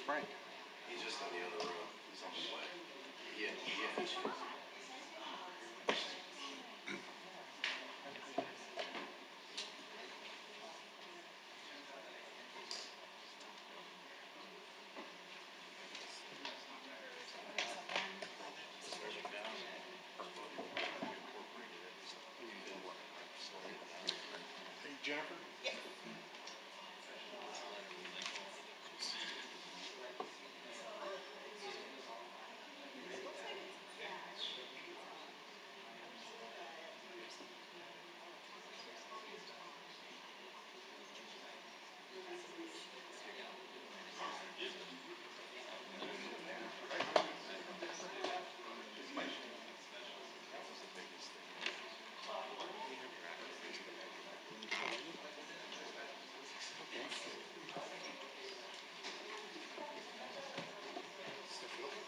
Frank? He's just in the other room. He's on the way. Yeah. Hey, Jennifer?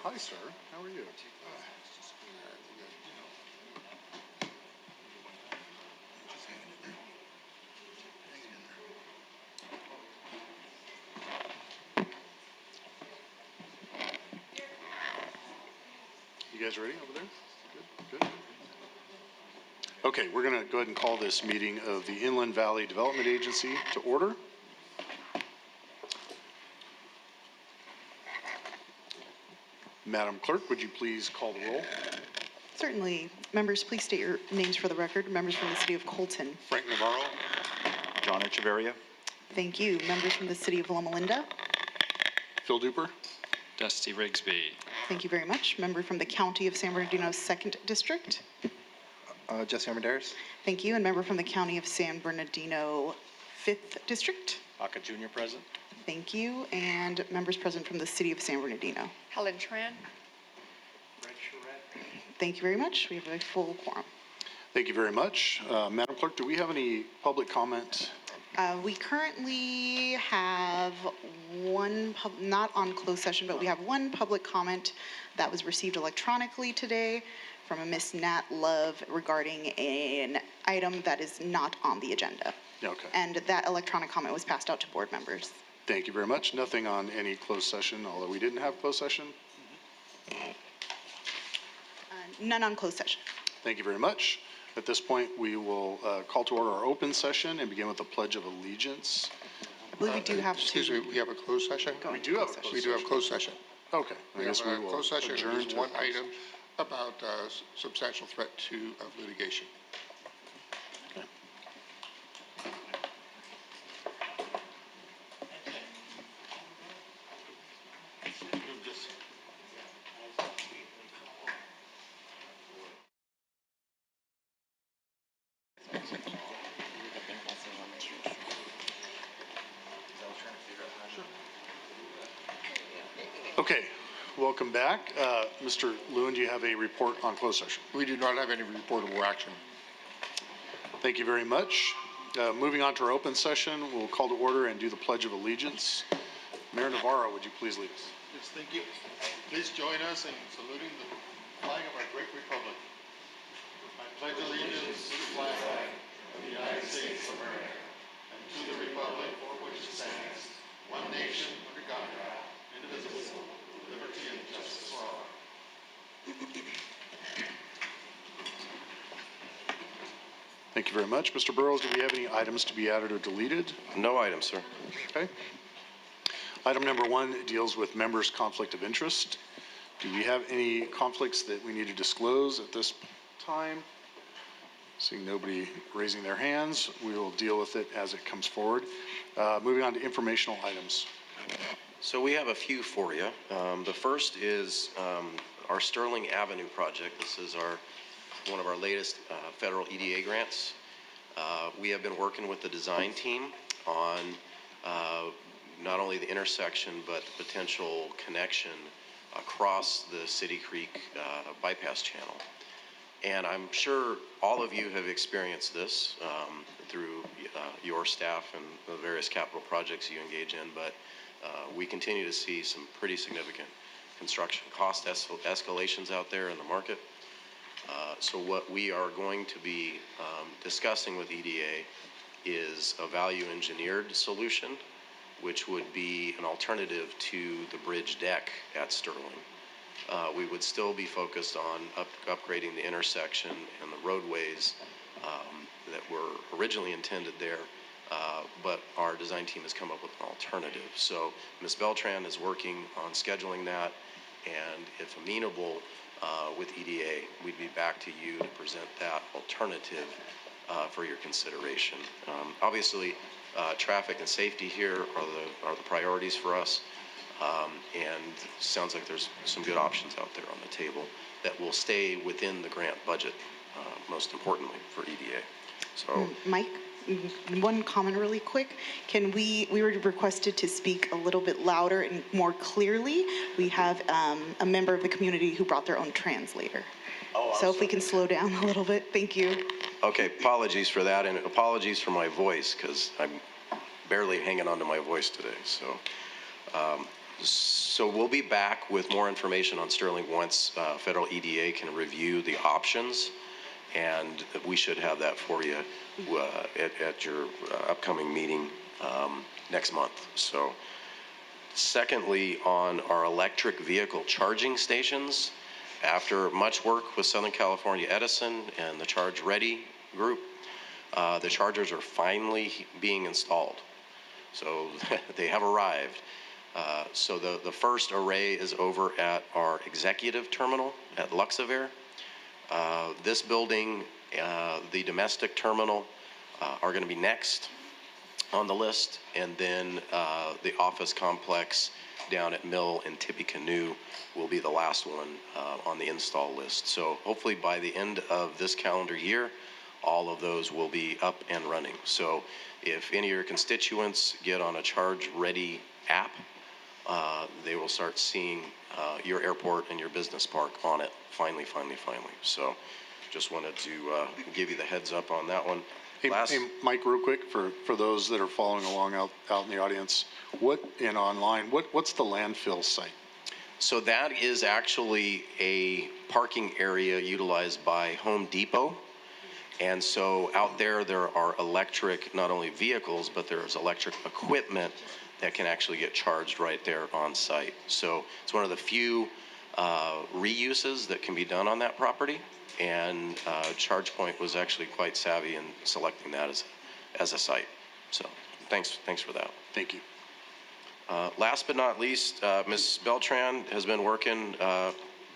Hi, sir. How are you? You guys ready over there? Good, good. Okay, we're going to go ahead and call this meeting of the Inland Valley Development Agency to order. Madam Clerk, would you please call the roll? Certainly. Members, please state your names for the record. Members from the City of Colton. Frank Navarro. John Echeverria. Thank you. Members from the City of Loma Linda. Phil Duper. Dusty Rigsby. Thank you very much. Member from the County of San Bernardino 2nd District. Jesse Armendariz. Thank you. And member from the County of San Bernardino 5th District. Aka Jr. present. Thank you. And members present from the City of San Bernardino. Helen Tran. Thank you very much. We have a full quorum. Thank you very much. Madam Clerk, do we have any public comment? We currently have one, not on closed session, but we have one public comment that was received electronically today from a Miss Nat Love regarding an item that is not on the agenda. Okay. And that electronic comment was passed out to board members. Thank you very much. Nothing on any closed session, although we didn't have closed session. None on closed session. Thank you very much. At this point, we will call to order our open session and begin with the Pledge of Allegiance. I believe we do have Excuse me, we have a closed session? We do have a closed We do have closed session. Okay. I We guess have we a will closed session, adjourn there's to one item about substantial threat of litigation. Okay. Okay, welcome back. Mr. Lewin, do you have a report on closed session? We do not have any reportable action. Thank you very much. Moving on to our open session, we'll call to order and do the Pledge of Allegiance. Mayor Navarro, would you please lead us? Yes, thank you. Please join us in saluting the flag of our great republic. I pledge allegiance to the flag of the United States of America and to the republic for which it stands, one nation under God, indivisible, with liberty and justice for all. Thank you very much. Mr. Burrows, do we have any items to be added or deleted? No items, sir. Okay. Item number 1 deals with members' conflict of interest. Do we have any conflicts that we need to disclose at this time? Seeing nobody raising their hands, we will deal with it as it comes forward. Moving on to informational items. So we have a few for you. The first is our Sterling Avenue project. This is one of our latest federal EDA grants. We have been working with the design team on not only the intersection, but the potential connection across the City Creek bypass channel. And I'm sure all of you have experienced this through your staff and the various capital projects you engage in, but we continue to see some pretty significant construction cost escalations out there in the market. So what we are going to be discussing with EDA is a value engineered solution which would be an alternative to the bridge deck at Sterling. We would still be focused on upgrading the intersection and the roadways that were originally intended there, but our design team has come up with an alternative. So Ms. Beltran is working on scheduling that, and if amenable with EDA, we'd be back to you to present that alternative for your consideration. Obviously, traffic and safety here are the priorities for us. And sounds like there's some good options out there on the table that will stay within the grant budget, most importantly for EDA. So, Mike, one comment really quick. We were requested to speak a little bit louder and more clearly. We have a member of the community who brought their own translator. So if we can slow down a little bit, thank you. okay, apologies for that, and apologies for my voice, because I'm barely hanging on to my voice today. So we'll be back with more information on Sterling once federal EDA can review the options, and we should have that for you at your upcoming meeting next month. So, secondly, on our electric vehicle charging stations, after much work with Southern California Edison and the Charge Ready group, the chargers are finally being installed. So they have arrived. So the first array is over at our executive terminal at Luxaver. This building, the domestic terminal, are going to be next on the list, and then the office complex down at Mill and Tippecanoe will be the last one on the install list. So hopefully by the end of this calendar year, all of those will be up and running. So if any of your constituents get on a Charge Ready app, they will start seeing your airport and your business park on it, finally. So just wanted to give you the heads up on that one. Hey, Mike, real quick, for those that are following along out in the audience, what's the landfill site? So that is actually a parking area utilized by Home Depot. And so out there are electric, not only vehicles, but there's electric equipment that can actually get charged right there on site. So it's one of the few reuses that can be done on that property. And ChargePoint was actually quite savvy in selecting that as a site. So thanks for that. Thank you. Last but not least, Ms. Beltran has been working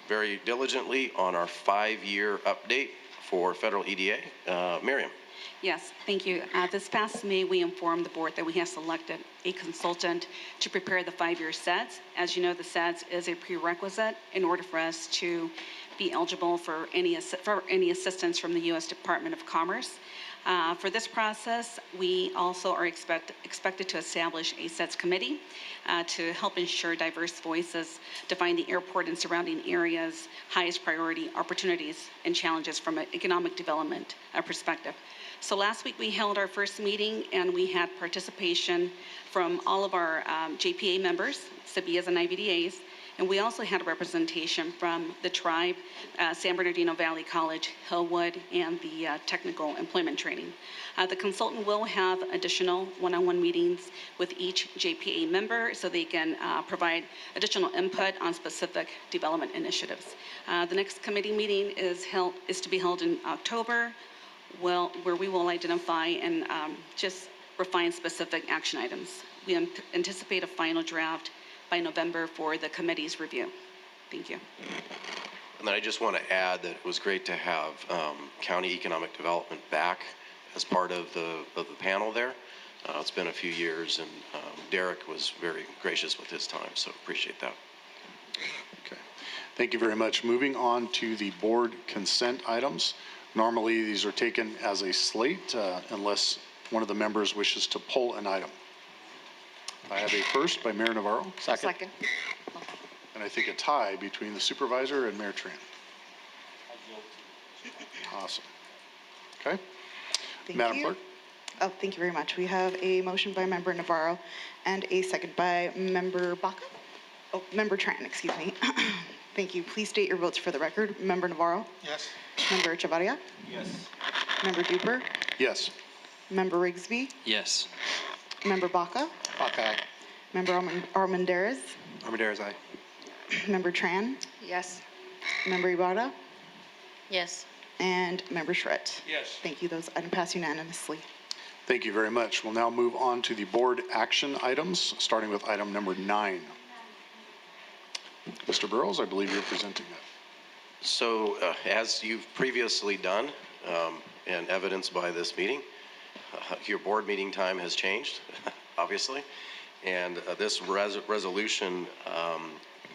very diligently on our 5-year update for federal EDA. Miriam. Yes, thank you. This past May, we informed the board that we have selected a consultant to prepare the 5-year sets. As you know, the sets is a prerequisite in order for us to be eligible for any assistance from the U.S. Department of Commerce. For this process, we also are expected to establish a sets committee to help ensure diverse voices define the airport and surrounding areas' highest priority opportunities and challenges from an economic development perspective. So last week we held our first meeting, and we had participation from all of our JPA members, SABIAs and IVDAs, and we also had a representation from the tribe, San Bernardino Valley College, Hillwood, and the technical employment training. The consultant will have additional one-on-one meetings with each JPA member so they can provide additional input on specific development initiatives. The next committee meeting is to be held in October, where we will identify and just refine specific action items. We anticipate a final draft by November for the committee's review. Thank you. And then I just want to add that it was great to have County Economic Development back as part of the panel there. It's been a few years, and Derek was very gracious with his time, so appreciate that. Okay. Thank you very much. Moving on to the board consent items. Normally, these are taken as a slate unless one of the members wishes to pull an item. I have a first by Mayor Navarro. Second. And I think a tie between the supervisor and Mayor Tran. Awesome. Okay. Thank Madam you. Clerk. Oh, thank you very much. We have a motion by Member Navarro and a second by Member Baca. Oh, Member Tran, excuse me. Thank you. Please state your votes for the record. Member Navarro? Yes. Member Chavarria? Yes. Member Duper? Yes. Member Rigsby? Yes. Member Baca, Hawkeye. Member Armendariz, Armendariz, aye. Member Tran, Yes. Member Ibarra, Yes. and Member Schredt. Yes. Thank you. Those items pass unanimously. Thank you very much. We'll now move on to the board action items, starting with item number 9. Mr. Burrows, I believe you're presenting that. So as you've previously done, and evidenced by this meeting, your board meeting time has changed, obviously. And this resolution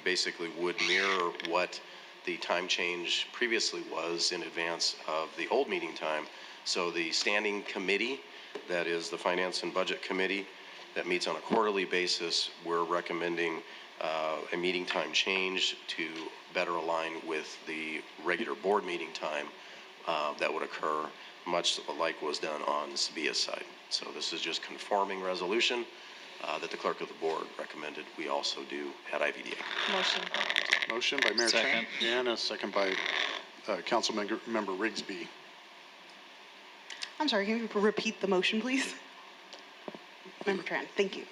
basically would mirror what the time change previously was in advance of the old meeting time. So the standing committee, that is the Finance and Budget Committee, that meets on a quarterly basis, we're recommending a meeting time change to better align with the regular board meeting time that would occur, much like was done on the Sabia's side. So this is just conforming resolution that the clerk of the board recommended we also do at IVDA. Motion. Motion by Mayor Tran Second. and a second by Councilmember Rigsby. I'm sorry, can you repeat the motion, please? Member Tran, thank you.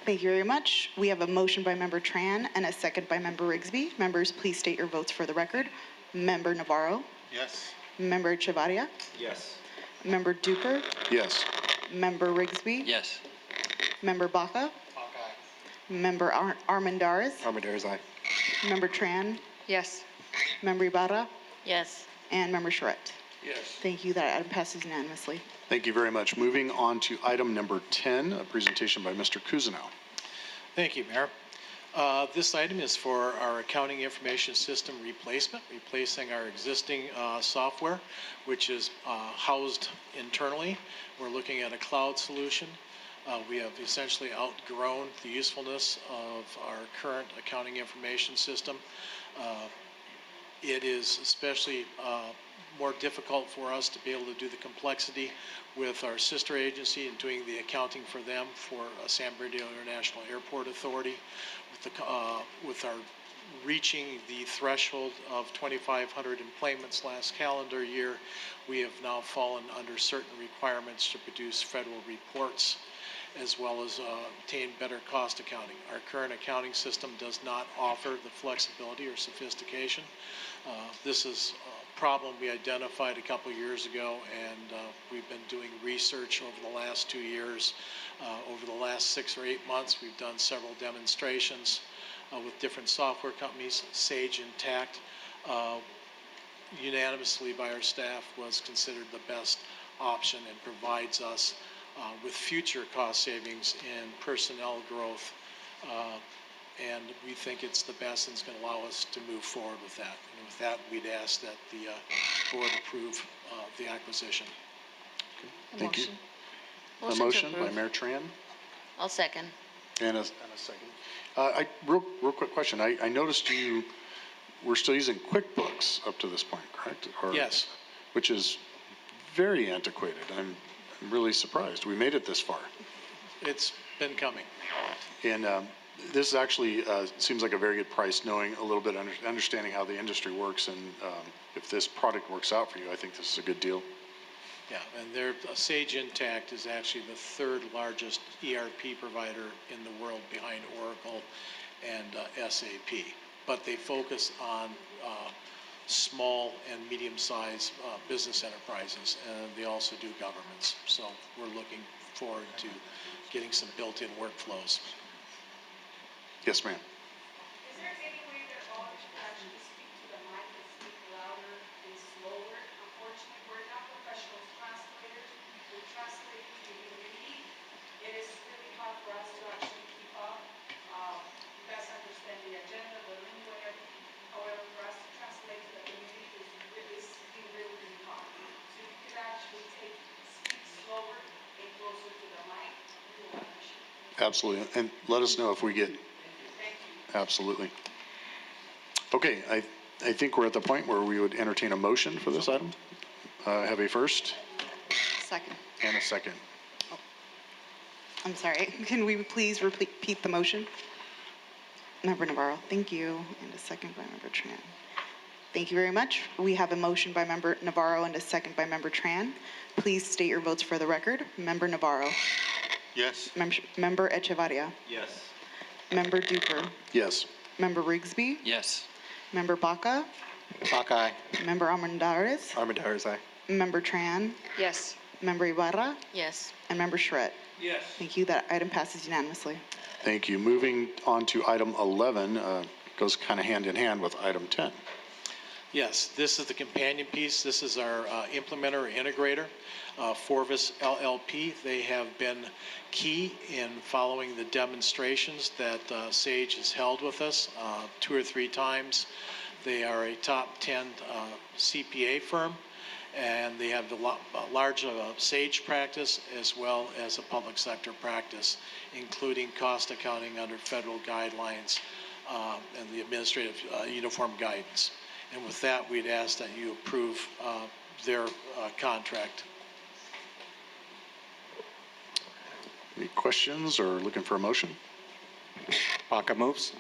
Thank you very much. We have a motion by Member Tran and a second by Member Rigsby. Members, please state your votes for the record. Member Navarro, Yes. Member Chavarria, Yes. Member Duper, Yes. Member Rigsby, Yes. Member Baca, Hawkeye. Member Armendariz, Armendariz, aye. Member Tran, Yes. Member Ibarra, Yes. and Member Charette. Yes. Thank you. That item passes unanimously. Thank you very much. Moving on to item number 10, a presentation by Mr. Kuzinow. Thank you, Mayor. This item is for our accounting information system replacement, replacing our existing software, which is housed internally. We're looking at a cloud solution. We have essentially outgrown the usefulness of our current accounting information system. It is especially more difficult for us to be able to do the complexity with our sister agency and doing the accounting for them for San Bernardino International Airport Authority. With our reaching the threshold of 2,500 employments last calendar year, we have now fallen under certain requirements to produce federal reports as well as obtain better cost accounting. Our current accounting system does not offer the flexibility or sophistication. This is a problem we identified a couple years ago, and we've been doing research over the last 2 years. Over the last 6 or 8 months, we've done several demonstrations with different software companies. Sage Intact, unanimously by our staff, was considered the best option and provides us with future cost savings and personnel growth. And we think it's the best and it's going to allow us to move forward with that. And with that, we'd ask that the board approve the acquisition. Thank you. Motion. A motion to by approve. Mayor Tran I'll second. and a second. Real quick question. I noticed you were still using QuickBooks up to this point, correct? Yes. Which is very antiquated. I'm really surprised. We made it this far. It's been coming. And this actually seems like a very good price, knowing a little bit, understanding how the industry works. And if this product works out for you, I think this is a good deal. Yeah, and their Sage Intact is actually the third largest ERP provider in the world behind Oracle and SAP. But they focus on small and medium-sized business enterprises, and they also do governments. So we're looking forward to getting some built-in workflows. Yes, ma'am. Is there any way that all of you can actually speak to the mic and speak louder and slower? Unfortunately, we're not professional translators. We're translating to Hindi. It is really hard for us to actually keep up. You guys understand the agenda, the lingo, however, for us to translate to the community is really, really hard. So if you could actually speak slower and closer to the mic, we will appreciate it. Absolutely. And let us know if we get. Absolutely. Okay, I think we're at the point where we would entertain a motion for this item. Have a first Second. and a second. I'm sorry. Can we please repeat the motion? Member Navarro, thank you. And a second by Member Tran. Thank you very much. We have a motion by Member Navarro and a second by Member Tran. Please state your votes for the record. Member Navarro, Yes. Member Echevarria, Yes. Member Duper, Yes. Member Rigsby, Yes. Member Baca, Baca, aye. Member Armendariz, Armendariz, aye. Member Tran, Yes. Member Ibarra, Yes. and Member Charette. Yes. Thank you. That item passes unanimously. Thank you. Moving on to item 11, goes kind of hand in hand with item 10. Yes, this is the companion piece. This is our implementer or integrator, Forvis LLP. They have been key in following the demonstrations that Sage has held with us 2 or 3 times. They are a top 10 CPA firm, and they have a large Sage practice as well as a public sector practice, including cost accounting under federal guidelines and the administrative uniform guidance. And with that, we'd ask that you approve their contract. Any questions or looking for a motion? Baca moves.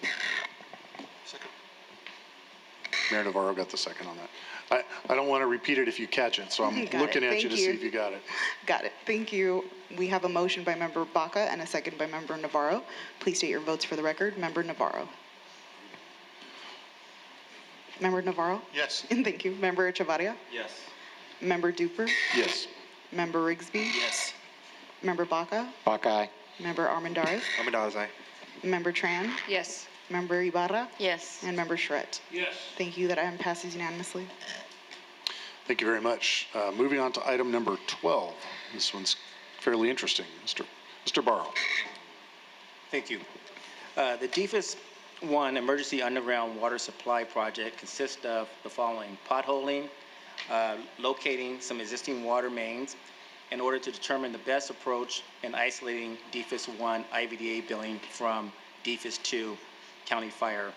Mayor Navarro got the second on that. I don't want to repeat it if you catch it, so I'm Got it. looking at you Thank to see if you got it. Got it. Thank you. We have a motion by Member Baca and a second by Member Navarro. Please state your votes for the record. Member Navarro. Member Navarro? Yes. And thank you. Member Echevarria? Yes. Member Duper? Yes. Member Rigsby? Yes. Member Baca? Baca, aye. Member Armendariz? Armendariz, aye. Member Tran? Yes. Member Ibarra? Yes. And Member Charette? Yes. Thank you. That item passes unanimously. Thank you very much. Moving on to item number 12. This one's fairly interesting. Mr. Barrow. Thank you. The DFAS 1 Emergency Underground Water Supply Project consists of the following: potholing, locating some existing water mains in order to determine the best approach in isolating DFAS 1 IVDA billing from DFAS 2 County Fire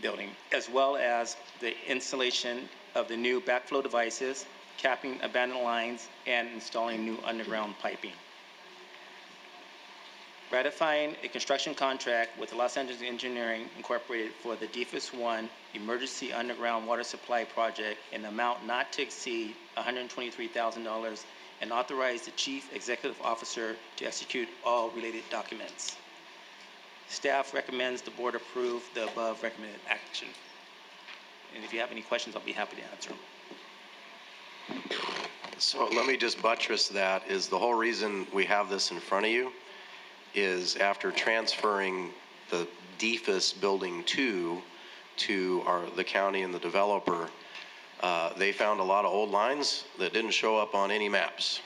building, as well as the installation of the new backflow devices, capping abandoned lines, and installing new underground piping. Ratifying a construction contract with Los Angeles Engineering Incorporated for the DFAS 1 Emergency Underground Water Supply Project in an amount not to exceed $123,000, and authorize the Chief Executive Officer to execute all related documents. Staff recommends the board approve the above recommended action. And if you have any questions, I'll be happy to answer them. So let me just buttress that. Is the whole reason we have this in front of you is after transferring the DFAS Building 2 to the county and the developer, they found a lot of old lines that didn't show up on any maps.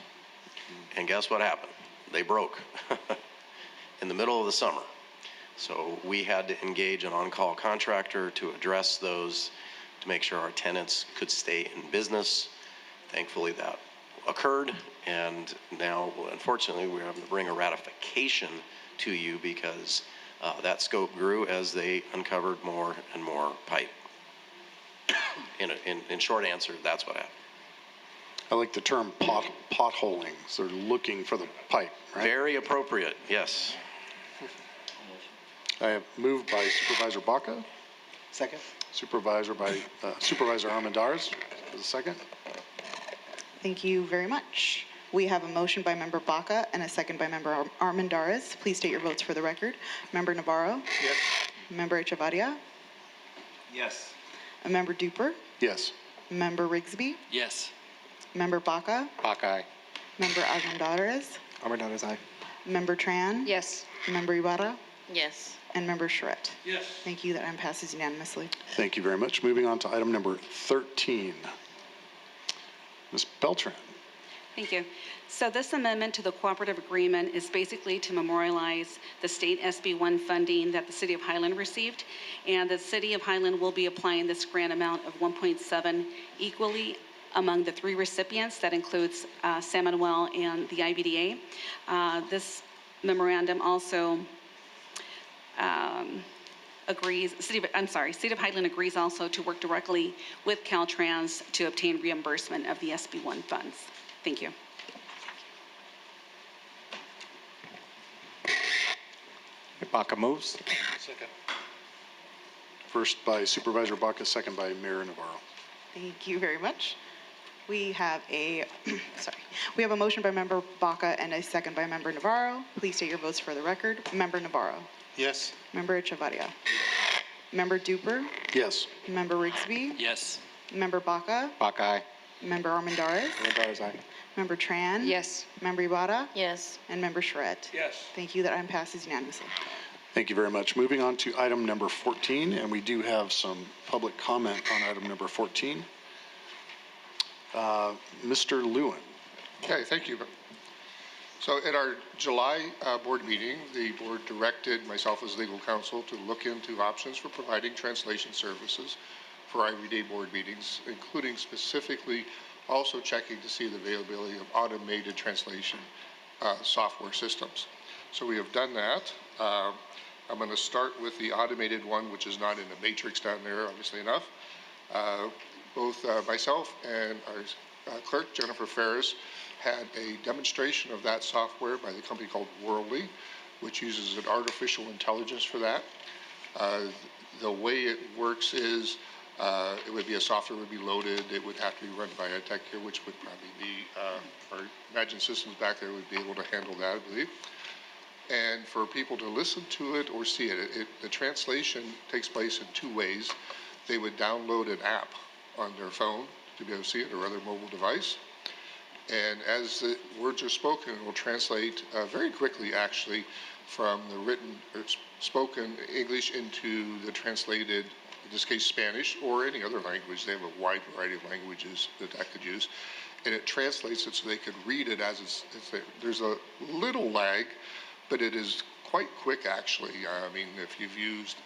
And guess what happened? They broke in the middle of the summer. So we had to engage an on-call contractor to address those, to make sure our tenants could stay in business. Thankfully that occurred, and now unfortunately we're having to bring a ratification to you because that scope grew as they uncovered more and more pipe. In short answer, that's what happened. I like the term potholing. So they're looking for the pipe, right? Very appropriate, yes. I have moved by Supervisor Baca, Second. Supervisor Armendariz. Is a second? Thank you very much. We have a motion by Member Baca and a second by Member Armendariz. Please state your votes for the record. Member Navarro? Yes. Member Echevarria? Yes. Member Duper? Yes. Member Rigsby? Yes. Member Baca? Baca, aye. Member Armendariz? Armendariz, aye. Member Tran? Yes. Member Ibarra? Yes. And Member Charette? Yes. Thank you. That item passes unanimously. Thank you very much. Moving on to item number 13. Ms. Beltran. Thank you. So this amendment to the cooperative agreement is basically to memorialize the state SB 1 funding that the City of Highland received. And the City of Highland will be applying this grant amount of 1.7 equally among the 3 recipients. That includes San Manuel and the IVDA. This memorandum also City of Highland agrees also to work directly with Caltrans to obtain reimbursement of the SB 1 funds. Thank you. Baca moves. Second. First by Supervisor Baca, second by Mayor Navarro. Thank you very much. We have a, We have a motion by Member Baca and a second by Member Navarro. Please state your votes for the record. Member Navarro. Yes. Member Echevarria. Member Duper. Yes. Member Rigsby. Yes. Member Baca. Baca, aye. Member Armendariz. Armendariz, aye. Member Tran. Yes. Member Ibarra. Yes. And Member Charette. Yes. Thank you. That item passes unanimously. Thank you very much. Moving on to item number 14, and we do have some public comment on item number 14. Mr. Lewin. Okay, thank you. So at our July board meeting, the board directed myself as legal counsel to look into options for providing translation services for IVDA board meetings, including specifically also checking to see the availability of automated translation software systems. So we have done that. I'm going to start with the automated one, which is not in the matrix down there, obviously enough. Both myself and our clerk, Jennifer Ferris, had a demonstration of that software by the company called Worldly, which uses an artificial intelligence for that. The way it works is it would be a software would be loaded. It would have to be run by a tech here, which would probably be our Imagine Systems back there would be able to handle that, I believe. And for people to listen to it or see it, the translation takes place in two ways. They would download an app on their phone to be able to see it, or other mobile device. And as the words are spoken, it will translate very quickly, actually, from the written or spoken English into the translated, in this case, Spanish, or any other language. They have a wide variety of languages that could use. And it translates it so they could read it as it's there. There's a little lag, but it is quite quick, actually. I mean, if you've used,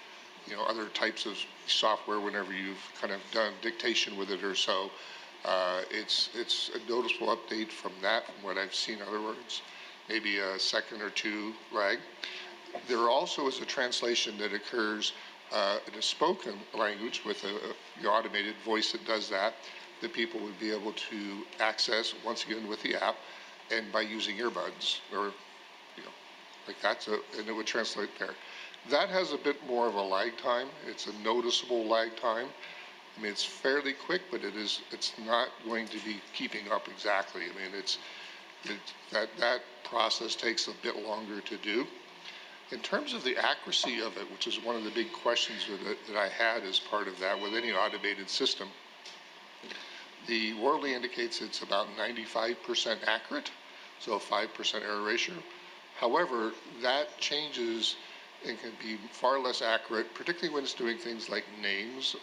other types of software, whenever you've kind of done dictation with it or so, it's a noticeable update from that, from what I've seen. In other words, maybe a second or two lag. There also is a translation that occurs in a spoken language with the automated voice that does that people would be able to access, once again, with the app, and by using earbuds, or like that, and it would translate there. That has a bit more of a lag time. It's a noticeable lag time. I mean, it's fairly quick, but it's not going to be keeping up exactly. I mean, that process takes a bit longer to do. In terms of the accuracy of it, which is one of the big questions that I had as part of that with any automated system, the Worldly indicates it's about 95% accurate, so a 5% error ratio. However, that changes and can be far less accurate, particularly when it's doing things like names,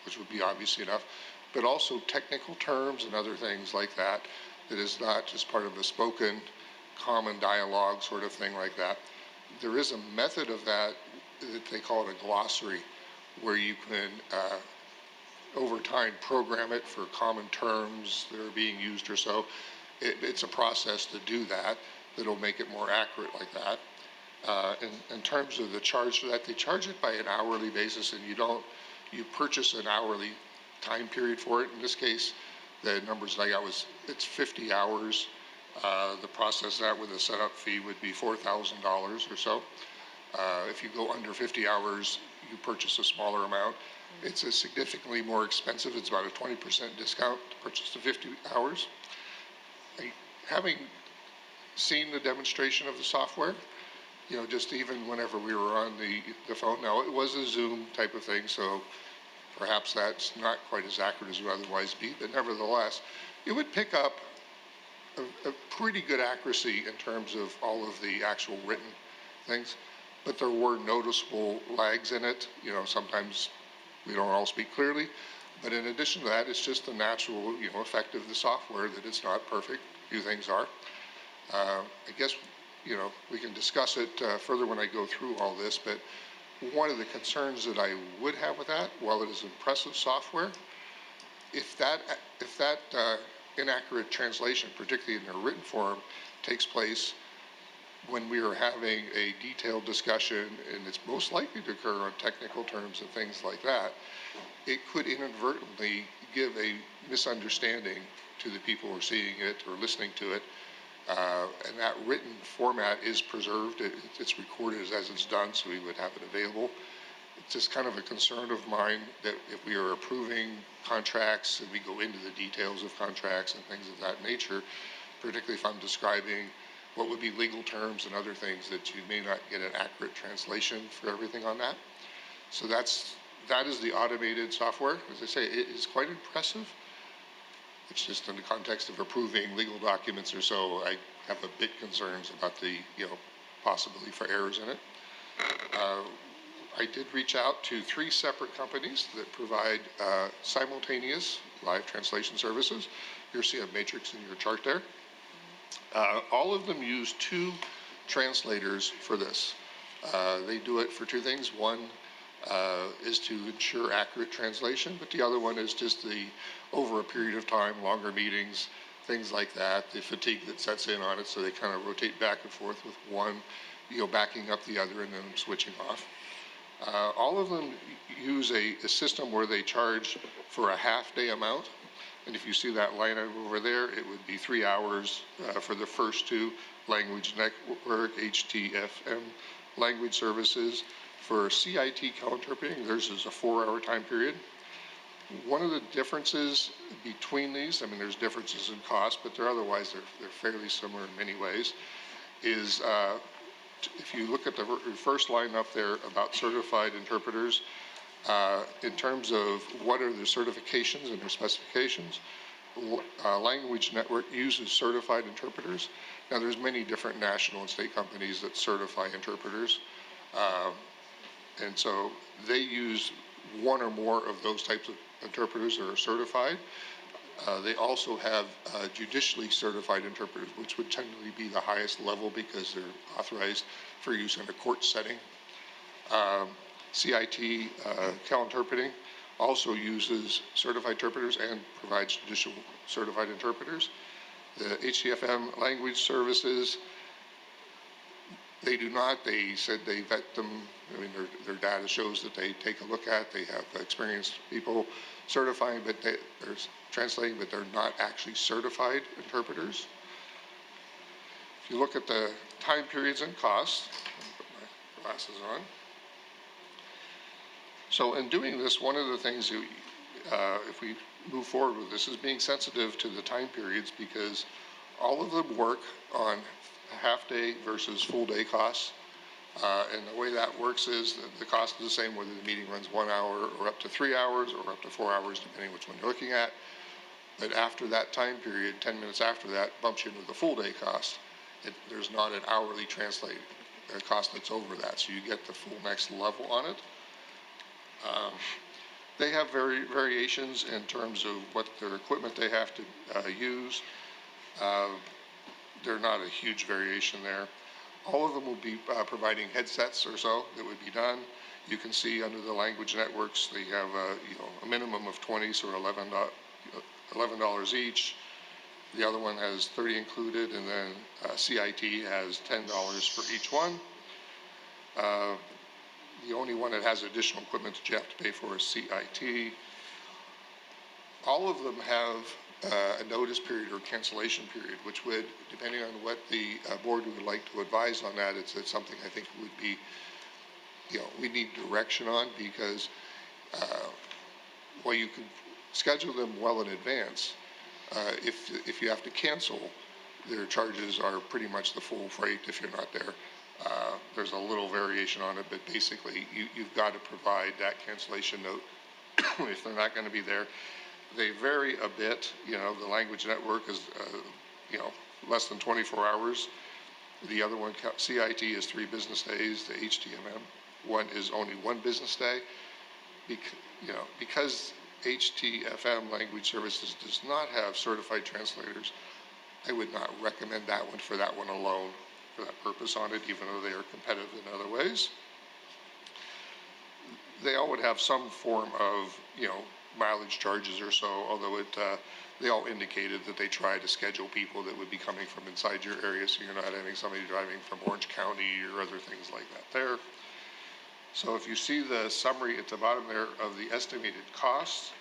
which would be obvious enough, but also technical terms and other things like that, that is not just part of a spoken common dialogue sort of thing like that. There is a method of that they call it a glossary, where you can, over time, program it for common terms that are being used or so. It's a process to do that that'll make it more accurate like that. In terms of the charge for that, they charge it by an hourly basis, and you purchase an hourly time period for it. In this case, the numbers that I got it's 50 hours. The process that with a setup fee would be $4,000 or so. If you go under 50 hours, you purchase a smaller amount. It's a significantly more expensive. It's about a 20% discount to purchase the 50 hours. Having seen the demonstration of the software, just even whenever we were on the phone, now it was a Zoom type of thing, so perhaps that's not quite as accurate as it would otherwise be, but nevertheless, it would pick up a pretty good accuracy in terms of all of the actual written things, but there were noticeable lags in it. Sometimes we don't all speak clearly, but in addition to that, it's just the natural, effect of the software that it's not perfect. Few things are. I guess, we can discuss it further when I go through all this, but one of the concerns that I would have with that, while it is impressive software, if that inaccurate translation, particularly in a written form, takes place when we are having a detailed discussion, and it's most likely to occur on technical terms and things like that, it could inadvertently give a misunderstanding to the people who are seeing it or listening to it. And that written format is preserved. It's recorded as it's done, so we would have it available. It's just kind of a concern of mine that if we are approving contracts and we go into the details of contracts and things of that nature, particularly if I'm describing what would be legal terms and other things that you may not get an accurate translation for everything on that. So that is the automated software. As I say, it is quite impressive. It's just in the context of approving legal documents or so, I have a bit concerns about the, possibility for errors in it. I did reach out to 3 separate companies that provide simultaneous live translation services. You see a matrix in your chart there. All of them use 2 translators for this. They do it for 2 things. One is to ensure accurate translation, but the other one is just over a period of time, longer meetings, things like that, the fatigue that sets in on it, so they kind of rotate back and forth with one, backing up the other and then switching off. All of them use a system where they charge for a half-day amount. And if you see that line over there, it would be 3 hours for the first 2 language network, HTFM language services. For CIT co-interpreting, theirs is a 4-hour time period. One of the differences between these, I mean, there's differences in cost, but otherwise they're fairly similar in many ways, is if you look at the first line up there about certified interpreters, in terms of what are the certifications and their specifications, Language Network uses certified interpreters. Now, there's many different national and state companies that certify interpreters, and so they use one or more of those types of interpreters that are certified. They also have judicially certified interpreters, which would technically be the highest level because they're authorized for use in a court setting. CIT, co-interpreting, also uses certified interpreters and provides judicial certified interpreters. The HTFM language services, they do not. They said they vet them. I mean, their data shows that they take a look at. They have experienced people certifying, but they're translating, but they're not actually certified interpreters. If you look at the time periods and costs, I'll put my glasses on. So in doing this, one of the things, if we move forward with this, is being sensitive to the time periods, because all of them work on half-day versus full-day costs. And the way that works is that the cost is the same whether the meeting runs 1 hour or up to 3 hours or up to 4 hours, depending which one you're looking at. But after that time period, 10 minutes after that, bumps you into the full-day cost. There's not an hourly translate cost that's over that, so you get the full next level on it. They have variations in terms of what their equipment they have to use. They're not a huge variation there. All of them will be providing headsets or so that would be done. You can see under the language networks, they have a minimum of 20, so $11 each. The other one has 30 included, and then CIT has $10 for each one. The only one that has additional equipment that you have to pay for is CIT. All of them have a notice period or cancellation period, which would, depending on what the board would like to advise on that, it's something I think would be, we need direction on, because while you can schedule them well in advance, if you have to cancel, their charges are pretty much the full freight if you're not there. There's a little variation on it, but basically you've got to provide that cancellation note if they're not going to be there. They vary a bit. The language network is, less than 24 hours. The other one, CIT, is 3 business days. The HTMM one is only 1 business day. Because HTFM language services does not have certified translators, I would not recommend that one for that one alone, for that purpose on it, even though they are competitive in other ways. They all would have some form of, mileage charges or so, although they all indicated that they try to schedule people that would be coming from inside your area, so you're not having somebody driving from Orange County or other things like that there. So if you see the summary at the bottom there of the estimated costs,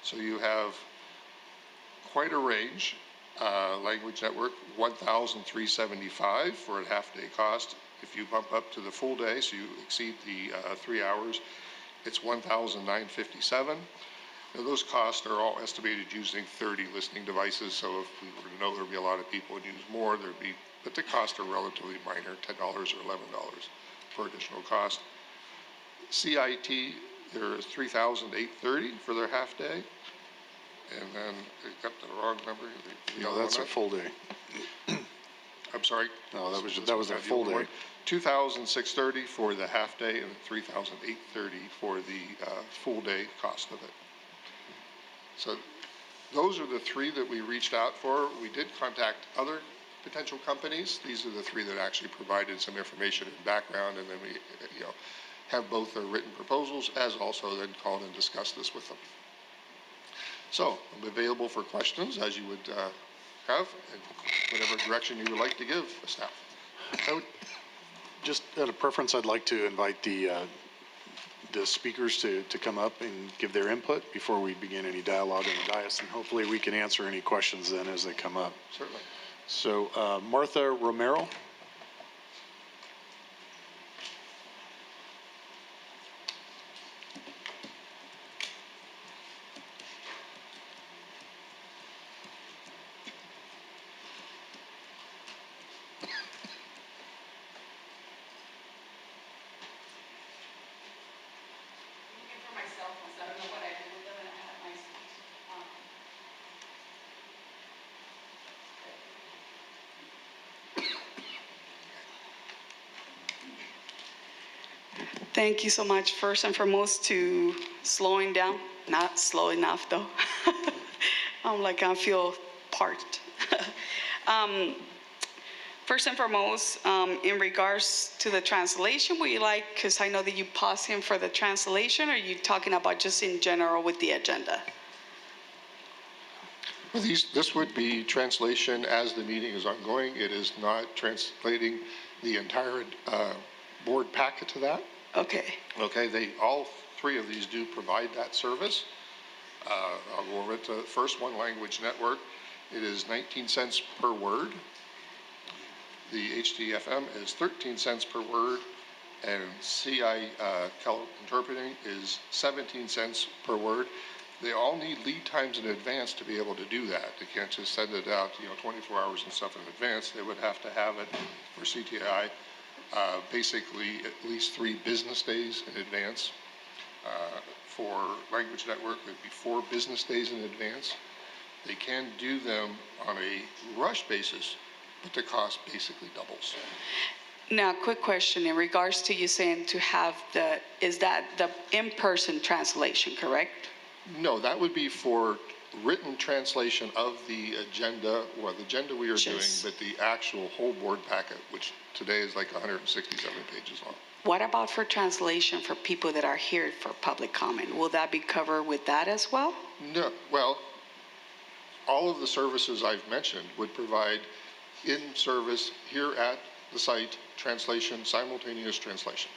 so you have quite a range. Language network, $1,375 for a half-day cost. If you bump up to the full day, so you exceed the 3 hours, it's $1,957. Now, those costs are all estimated using 30 listening devices, so if we were to know there'd be a lot of people who use more, but the costs are relatively minor, $10 or $11 for additional cost. CIT, there is $3,830 for their half day. And then they got the wrong number. No, that's a full day. I'm sorry? No, that was their full day. $2,630 for the half day and $3,830 for the full day cost of it. So those are the three that we reached out for. We did contact other potential companies. These are the three that actually provided some information and background, and then we, have both their written proposals as also then called and discussed this with them. So I'm available for questions as you would have, and whatever direction you would like to give the staff. I would, just out of preference, I'd like to invite the speakers to come up and give their input before we begin any dialogue in the dais, and hopefully we can answer any questions then as they come up. Certainly. So Martha Romero. Thank you so much, first and foremost, to slowing down. Not slow enough, though. I feel parked. First and foremost, in regards to the translation, would you like, because I know that you paused him for the translation, or are you talking about just in general with the agenda? Well, this would be translation as the meeting is ongoing. It is not translating the entire board packet to that. Okay. Okay, all three of these do provide that service. I'll go over it. The first one, Language Network, it is 19 cents per word. The HDFM is 13 cents per word, and CI interpreting is 17 cents per word. They all need lead times in advance to be able to do that. They can't just send it out, 24 hours and stuff in advance. They would have to have it for CTI basically at least 3 business days in advance. For Language Network, it would be 4 business days in advance. They can do them on a rush basis, but the cost basically doubles. Now, quick question in regards to you saying to have is that the in-person translation, correct? No, that would be for written translation of the agenda, the agenda we are doing, but the actual whole board packet, which today is like 167 pages long. What about for translation for people that are here for public comment? Will that be covered with that as well? No, well, all of the services I've mentioned would provide in-service here at the site translation, simultaneous translation.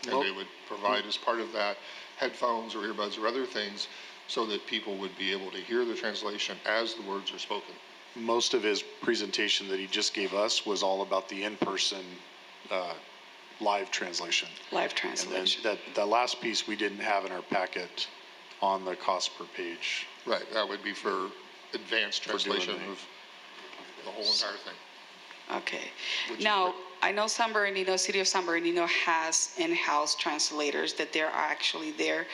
And they would provide as part of that headphones or earbuds or other things so that people would be able to hear the translation as the words are spoken. Most of his presentation that he just gave us was all about the in-person live translation. Live translation. And then that last piece we didn't have in our packet on the cost per page. Right, that would be for advanced translation of the whole entire thing. Okay. Now, I know San Bernardino, City of San Bernardino has in-house translators that they're actually there.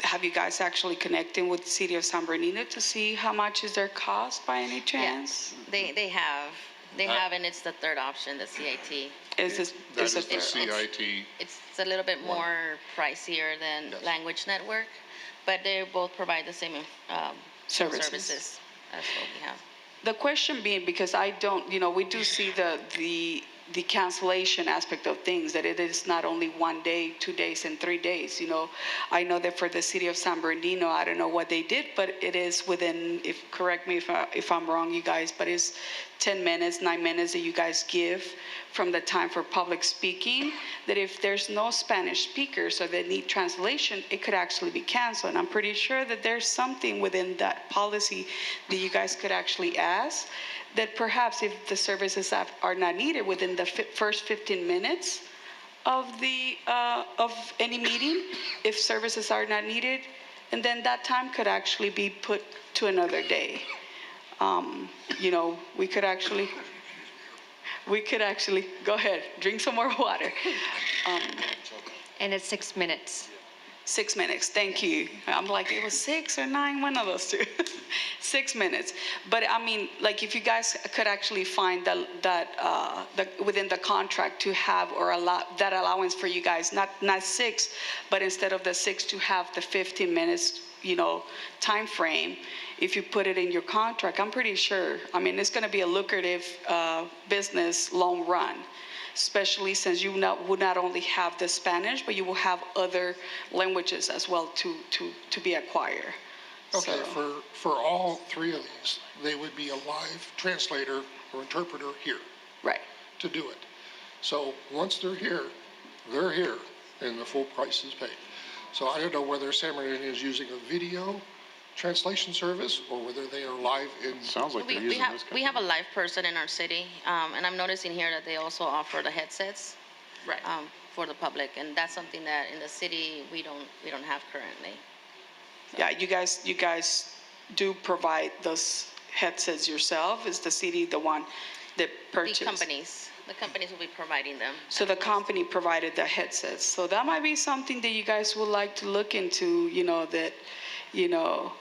Have you guys actually connected with the City of San Bernardino to see how much is their cost by any chance? Yeah, they have. They have, and it's the third option, the CIT. That is the CIT. It's a little bit more pricier than Language Network, but they both provide the same services as what we have. The question being, because I don't, we do see the cancellation aspect of things, that it is not only 1 day, 2 days, and 3 days. I know that for the City of San Bernardino, I don't know what they did, but it is within, correct me if I'm wrong, you guys, but it's 10 minutes, 9 minutes that you guys give from the time for public speaking, that if there's no Spanish speakers or they need translation, it could actually be canceled. And I'm pretty sure that there's something within that policy that you guys could actually ask, that perhaps if the services are not needed within the first 15 minutes of any meeting, if services are not needed, and then that time could actually be put to another day. You know, we could actually, go ahead, drink some more water. And it's 6 minutes. 6 minutes, thank you. I'm like, it was 6 or 9, one of those two. 6 minutes. But I mean, like if you guys could actually find within the contract to have or allow that allowance for you guys, not 6, but instead of the 6 to have the 15 minutes, you know, time frame. If you put it in your contract, I'm pretty sure, I mean, it's going to be a lucrative business long run, especially since you would not only have the Spanish, but you will have other languages as well to be acquired. Okay, So- for all 3 of these, they would be a live translator or interpreter here Right. to do it. So once they're here, and the full price is paid. So I don't know whether San Bernardino is using a video translation service or whether they are live in. Sounds like they're We using have, this. we have a live person in our city, and I'm noticing here that they also offer the headsets. Right. For the public, and that's something that in the city, we don't have currently. Yeah, you guys do provide those headsets yourself? Is the city the one that purchased? The companies will be providing them. So the company provided the headsets. So that might be something that you guys would like to look into, you know, that, you know,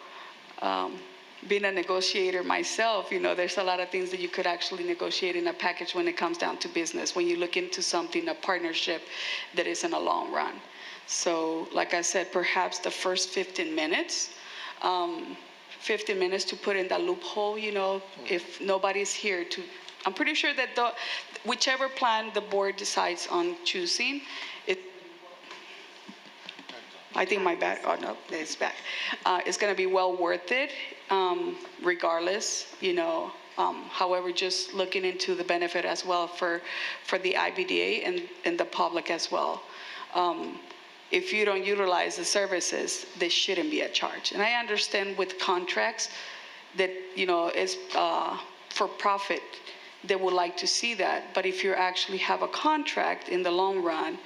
being a negotiator myself, you know, there's a lot of things that you could actually negotiate in a package when it comes down to business, when you look into something, a partnership that is in a long run. So like I said, perhaps the first 15 minutes, 15 minutes to put in that loophole, you know, if nobody's here to, I'm pretty sure that whichever plan the board decides on choosing, I think my back, oh no, it's back. It's gonna be well worth it, regardless, you know. However, just looking into the benefit as well for the IVDA and the public as well. If you don't utilize the services, there shouldn't be a charge. And I understand with contracts that, you know, it's for profit, they would like to see that. But if you actually have a contract in the long run,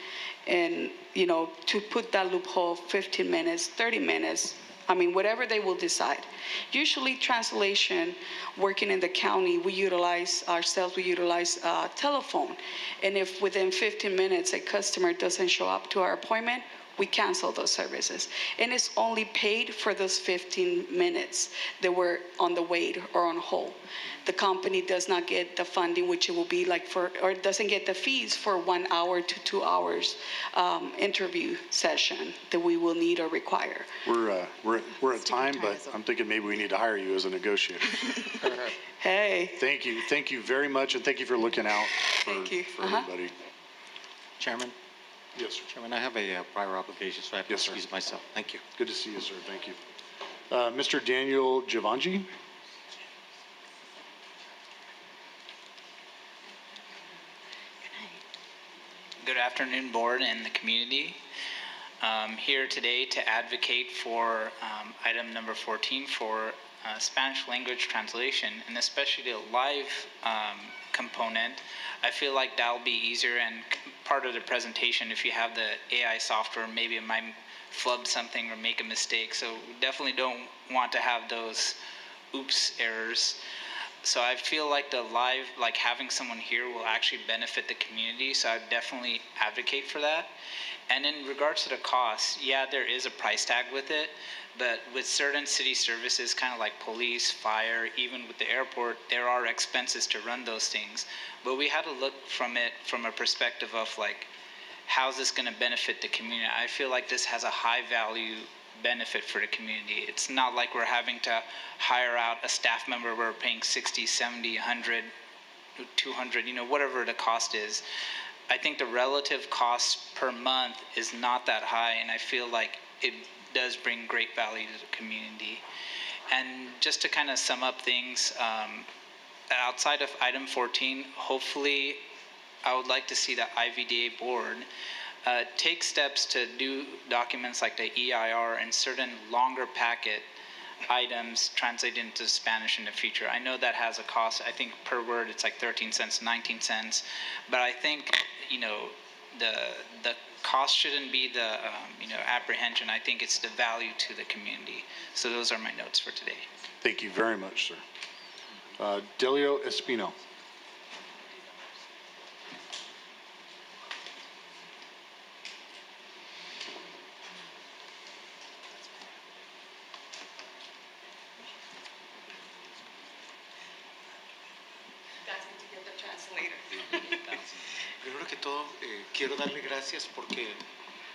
and, you know, to put that loophole 15 minutes, 30 minutes, I mean, whatever they will decide. Usually translation, working in the county, we utilize telephone. And if within 15 minutes a customer doesn't show up to our appointment, we cancel those services. And it's only paid for those 15 minutes that we're on the wait or on hold. The company does not get the funding, which it will be like or doesn't get the fees for 1 hour to 2 hours interview session that we will need or require. We're at time, but I'm thinking maybe we need to hire you as a negotiator. Hey. Thank you very much, and thank you for looking out for everybody. Chairman? Yes, sir. Chairman, I have a prior obligation, so I have to Yes, sir. excuse myself. Thank you. Good to see you, sir. Thank you. Mr. Daniel Giovanni? Good afternoon, board and the community. Here today to advocate for item number 14 for Spanish language translation, and especially the live component. I feel like that'll be easier, and part of the presentation, if you have the AI software, maybe it might flub something or make a mistake. So we definitely don't want to have those oops errors. So I feel like the live, like having someone here will actually benefit the community. So I definitely advocate for that. And in regards to the costs, yeah, there is a price tag with it, but with certain city services, kind of like police, fire, even with the airport, there are expenses to run those things. But we had to look from it from a perspective of like, how's this going to benefit the community? I feel like this has a high value benefit for the community. It's not like we're having to hire out a staff member, we're paying 60, 70, 100, 200, you know, whatever the cost is. I think the relative cost per month is not that high, and I feel like it does bring great value to the community. And just to kind of sum up things, outside of item 14, hopefully I would like to see the IVDA board take steps to do documents like the EIR and certain longer packet items translated into Spanish in the future. I know that has a cost. I think per word it's like 13 cents, 19 cents. But I think, you know, the cost shouldn't be the, apprehension. I think it's the value to the community. So those are my notes for today. Thank you very much, sir. Delio Espino. Primero que todo, quiero darle gracias porque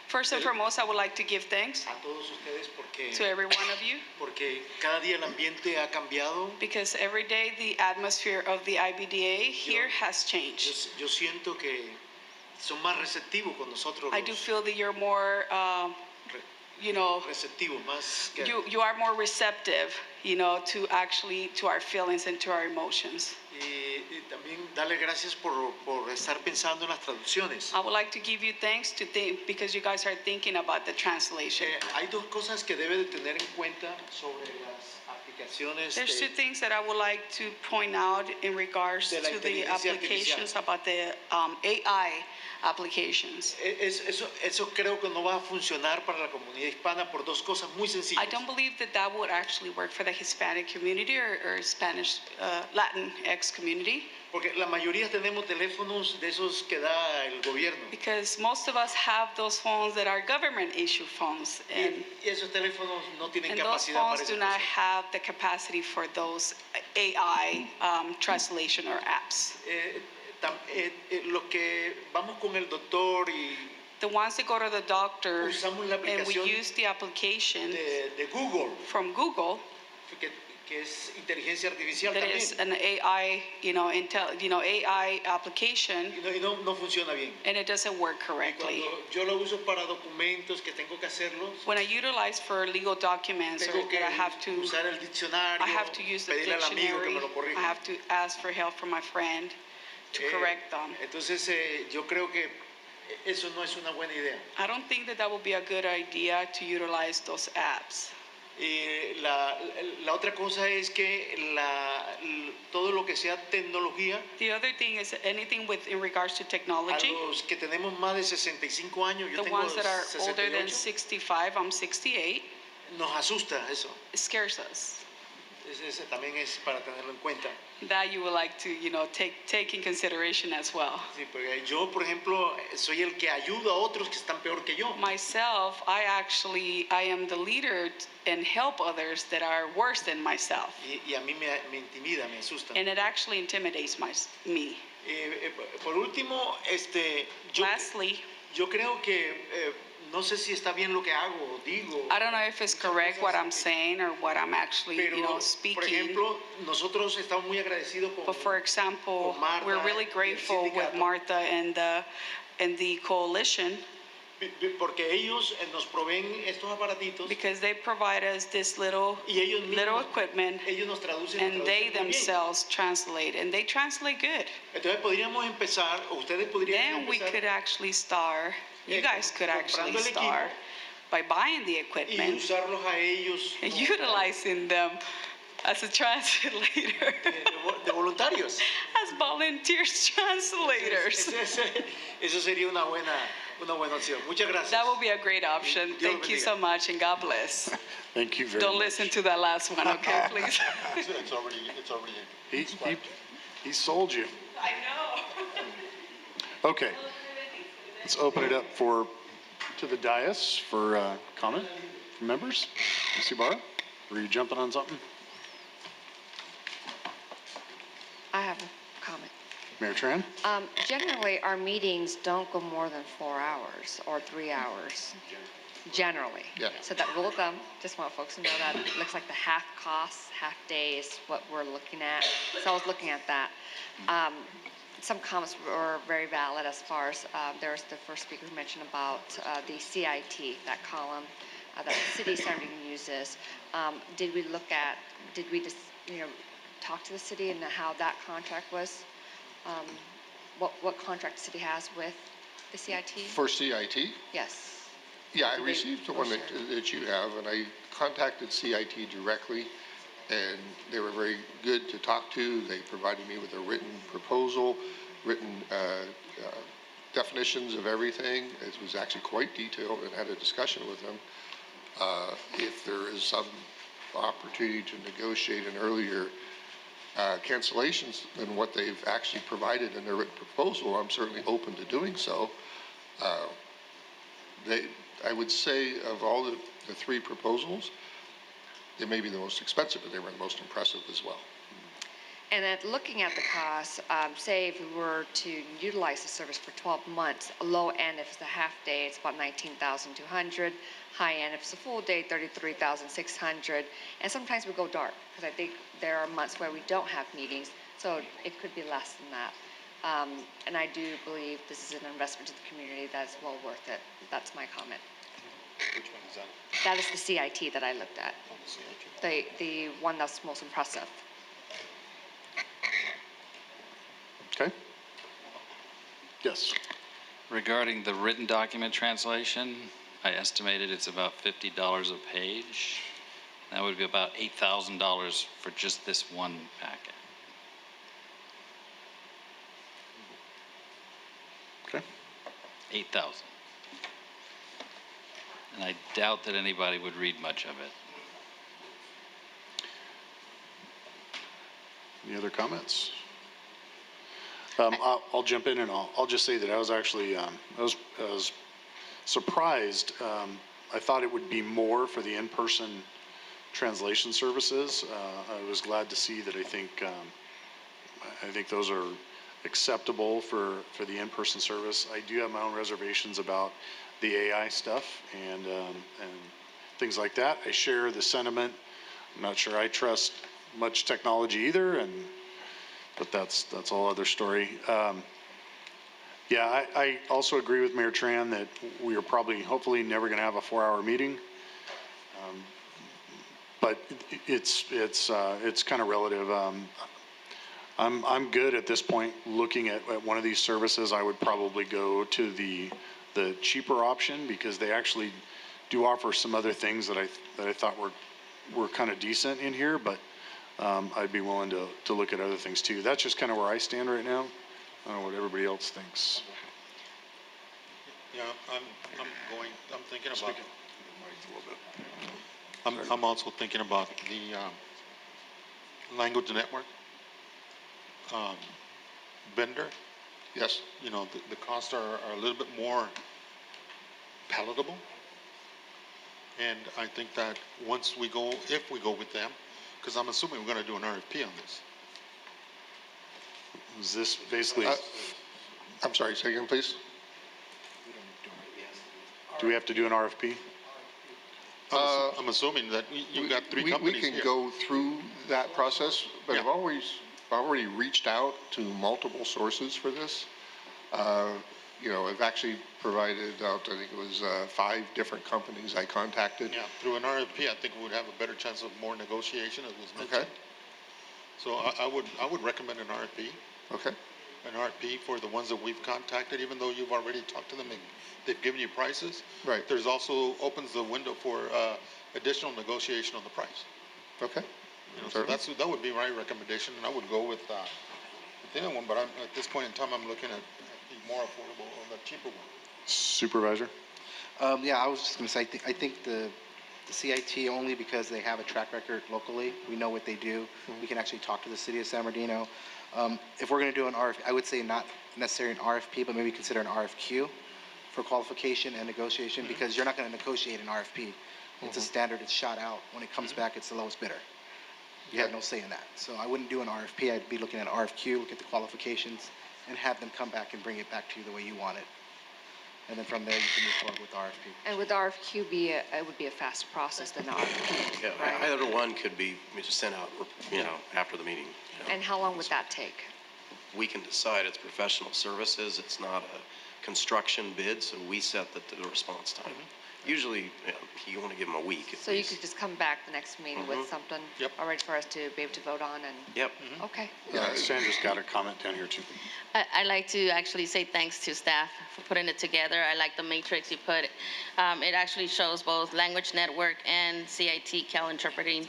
First and foremost, I would like to give thanks a todos ustedes porque to every one of you porque cada día el ambiente ha cambiado. because every day the atmosphere of the IVDA here has changed. Yo siento que son más receptivos con nosotros. I do feel that you're more, receptivos más que you are more receptive, to our feelings and to our emotions. y también darle gracias por estar pensando en las traducciones. I would like to give you thanks because you guys are thinking about the translation. Hay dos cosas que debe de tener en cuenta sobre las aplicaciones There's two things that I would like to point out in regards de la to the inteligencia applications, artificial. about the AI applications. Eso creo que no va a funcionar para la comunidad hispana por dos cosas muy sencillas. I don't believe that would actually work for the Hispanic community or Spanish, Latinx community. Porque la mayoría tenemos teléfonos de esos que da el gobierno. Because most of us have those phones that are government issue phones. And esos teléfonos no tienen and those capacidad para phones esas do not cosas. have the capacity for those AI translation or apps. Los que vamos con el doctor y The ones that go to the doctor usamos la and we aplicación use the application de Google, from Google, que es inteligencia artificial that también, is an AI, AI application, y no funciona bien. and it doesn't work correctly. Cuando yo lo uso para documentos que tengo que hacerlos, When I utilize for legal documents or tengo que that I have to usar el diccionario, I have to use the pedirle al amigo que dictionary. me lo corrija. I have to ask for help from my friend to correct them. Entonces, yo creo que eso no es una buena idea. I don't think that would be a good idea to utilize those apps. La otra cosa es que todo lo que sea tecnología, The other thing is anything in regards to a technology, los que tenemos más de 65 años, yo the tengo ones that are older than 68, 65, I'm 68, nos asusta eso. it scares us. Ese también es para tenerlo en cuenta. That you would like to, take in consideration as well. Sí, porque yo, por ejemplo, soy el que ayuda a otros que están peor que yo. Myself, I am the leader and help others that are worse than myself. Y a mí me intimida, me asusta. And it actually intimidates me. Por último, Lastly, yo creo que no sé si está bien lo que hago o digo. I don't know if it's correct what I'm saying or what I'm actually, Pero, speaking. por ejemplo, nosotros estamos muy agradecidos con But for example, con Marta we're really y el grateful with sindicato. Martha and the coalition porque ellos nos proveen estos aparatitos because they provide us this little y ellos mismos, equipment ellos nos traducen, and they muy bien. themselves translate, and they translate good. Entonces podríamos empezar, o ustedes podrían Then we empezar could actually start, you guys could actually comprando el equipo start by buying the y equipment usarlos a ellos and como utilizing them as a translator, de voluntarios. as volunteers translators. Eso sería una buena opción. Muchas gracias. That would be a great option. Dios Thank you bendiga. so much and God bless. Thank you very Don't much. listen to that last one, okay, please? It's already He sold you. I know. Okay. Let's open it up to the dais for comment from members. Ms. Ibarra, were you jumping on something? I have a comment. Mayor Tran? Generally, our meetings don't go more than 4 hours or 3 hours. Generally. Yeah. So that rule of thumb, just want folks to know that. It looks like the half cost, half day is what we're looking at. So I was looking at that. Some comments were very valid as far as there was the first speaker who mentioned about the CIT, that column that the city of San Bernardino uses. Did we just, talk to the city and how that contract was? What contract the city has with the CIT? For CIT? Yes. Yeah, I Did they- received the one that you have, and I contacted CIT directly, and they were very good to talk to. They provided me with a written proposal, written definitions of everything. It was actually quite detailed and had a discussion with them. If there is some opportunity to negotiate an earlier cancellations than what they've actually provided in their written proposal, I'm certainly open to doing so. I would say of all the three proposals, they may be the most expensive, but they were the most impressive as well. And then looking at the costs, say if we were to utilize the service for 12 months, a low end if it's a half day, it's about 19,200. High end if it's a full day, 33,600. And sometimes we go dark because I think there are months where we don't have meetings, so it could be less than that. And I do believe this is an investment to the community that's well worth it. That's my comment. Which one is that? That is the CIT that I looked at, Oh, the CIT. the one that's most impressive. Okay. Yes. Regarding the written document translation, I estimated it's about $50 a page. That would be about $8,000 for just this one packet. Okay. 8,000. And I doubt that anybody would read much of it. Any other comments? I'll jump in and I'll just say that I was actually I was surprised. I thought it would be more for the in-person translation services. I was glad to see that. I think those are acceptable for the in-person service. I do have my own reservations about the AI stuff and things like that. I share the sentiment. I'm not sure I trust much technology either, but that's all other story. Yeah, I also agree with Mayor Tran that we are probably, hopefully, never going to have a 4-hour meeting. But it's kind of relative. I'm good at this point looking at one of these services. I would probably go to the cheaper option because they actually do offer some other things that I thought were kind of decent in here, but I'd be willing to look at other things too. That's just kind of where I stand right now. I don't know what everybody else thinks. Yeah, I'm thinking about, I'm also thinking about the language network vendor. Yes. You know, the costs are a little bit more palatable. And I think that if we go with them, because I'm assuming we're going to do an RFP on this. Is this basically? I'm sorry, say again, please. Do we have to do an RFP? I'm assuming that you've got three companies We can here. go through that process, but Yeah. I've already reached out to multiple sources for this. I've actually provided out, I think it was 5 different companies I contacted. Yeah, through an RFP, I think we would have a better chance of more negotiation, as was mentioned. Okay. So I would recommend an RFP. Okay. An RFP for the ones that we've contacted, even though you've already talked to them and they've given you prices. Right. There's also opens the window for additional negotiation on the price. Okay. So that would be my recommendation, and I would go with the other one. But at this point in time, I'm looking at the more affordable or the cheaper one. Supervisor? Yeah, I was just going to say, I think the CIT, only because they have a track record locally, we know what they do. We can actually talk to the city of San Bernardino. If we're going to do an RFP, I would say not necessarily an RFP, but maybe consider an RFQ for qualification and negotiation, because you're not going to negotiate an RFP. It's a standard, it's shot out. When it comes back, it's the lowest bidder. You have no say in that. So I wouldn't do an RFP. I'd be looking at an RFQ, look at the qualifications, and have them come back and bring it back to you the way you want it. And then from there, you can move forward with the RFP. And with RFQ, it would be a faster process than RFP, Yeah, right? either one could be just sent out, after the meeting. And how long would that take? We can decide it's professional services. It's not a construction bid, so we set the response time. Usually, you want to give them a week. So you could just come back the next meeting with something already for us to be able to vote on and? Yep. Okay. Yeah, Sandra's got a comment down here too. I like to actually say thanks to staff for putting it together. I like the matrix you put. It actually shows both language network and CIT Cal interpreting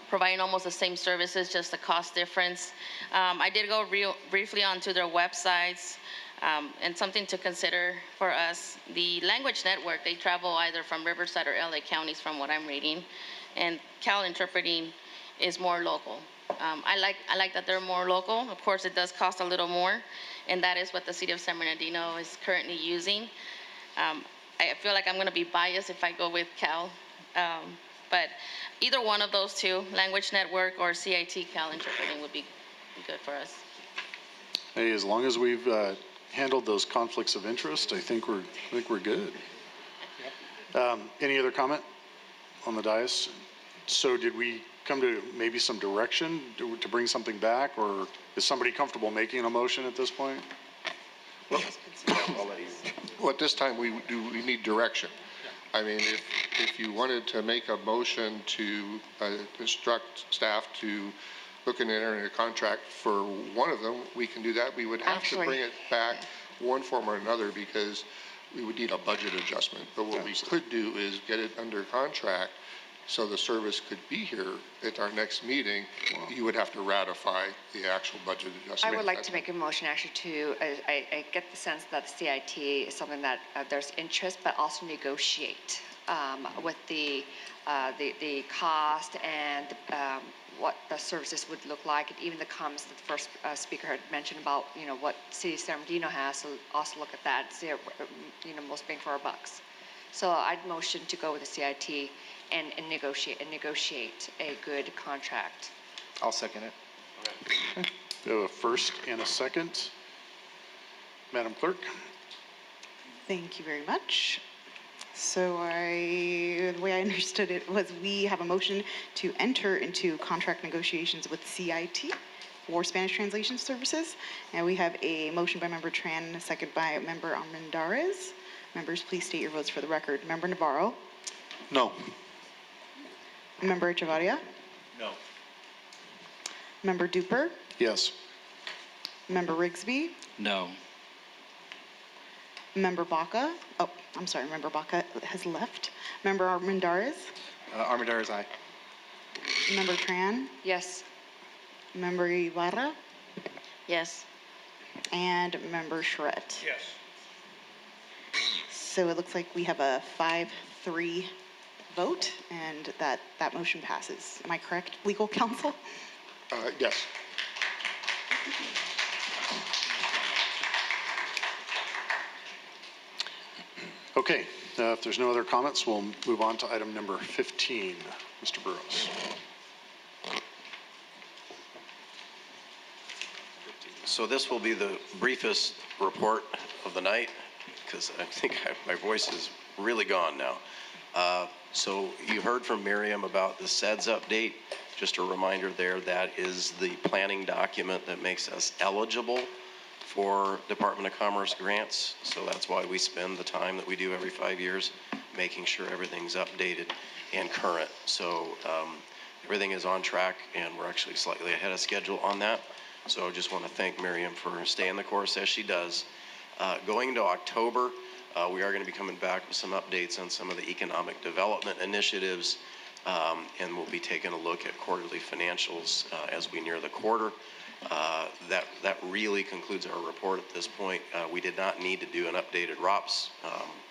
providing almost the same services, just the cost difference. I did go briefly onto their websites, and something to consider for us. The language network, they travel either from Riverside or LA counties from what I'm reading, and Cal Interpreting is more local. I like that they're more local. Of course, it does cost a little more, and that is what the city of San Bernardino is currently using. I feel like I'm going to be biased if I go with Cal, but either one of those two, Language Network or CIT Cal Interpreting, would be good for us. Hey, as long as we've handled those conflicts of interest, I think we're good. Any other comment on the dais? So did we come to maybe some direction to bring something back, or is somebody comfortable making a motion at this point? Well, at this time, we need direction. I mean, if you wanted to make a motion to instruct staff to look and enter a contract for one of them, we can do that. We would have to bring it back one form or another because we would need a budget adjustment. But what we could do is get it under contract so the service could be here at our next meeting. You would have to ratify the actual budget adjustment. I would like to make a motion actually to, I get the sense that the CIT is something that there's interest, but also negotiate with the cost and what the services would look like, and even the comments that the first speaker had mentioned about, what City of San Bernardino has, so also look at that, see, most bang for our bucks. So I'd motion to go with the CIT and negotiate a good contract. I'll second it. Okay. We have a first and a second. Madam Clerk? Thank you very much. So the way I understood it was we have a motion to enter into contract negotiations with CIT for Spanish translation services. And we have a motion by Member Tran and a second by Member Armendariz. Members, please state your votes for the record. Member Navarro? No. Member Echevarria? No. Member Duper? Yes. Member Rigsby? No. Member Baca? Oh, I'm sorry, Member Baca has left. Member Armendariz? Armendariz, aye. Member Tran? Yes. Member Ibarra? Yes. And Member Charette? Yes. So it looks like we have a 5-3 vote, and that motion passes. Am I correct, legal counsel? Yes. Okay, if there's no other comments, we'll move on to item number 15. Mr. Burrows. So this will be the briefest report of the night, because I think my voice is really gone now. So you heard from Miriam about the SEDS update. Just a reminder there, that is the planning document that makes us eligible for Department of Commerce grants. So that's why we spend the time that we do every 5 years making sure everything's updated and current. So everything is on track, and we're actually slightly ahead of schedule on that. So I just want to thank Miriam for staying the course as she does. Going into October, we are going to be coming back with some updates on some of the economic development initiatives, and we'll be taking a look at quarterly financials as we near the quarter. That really concludes our report at this point. We did not need to do an updated ROPS,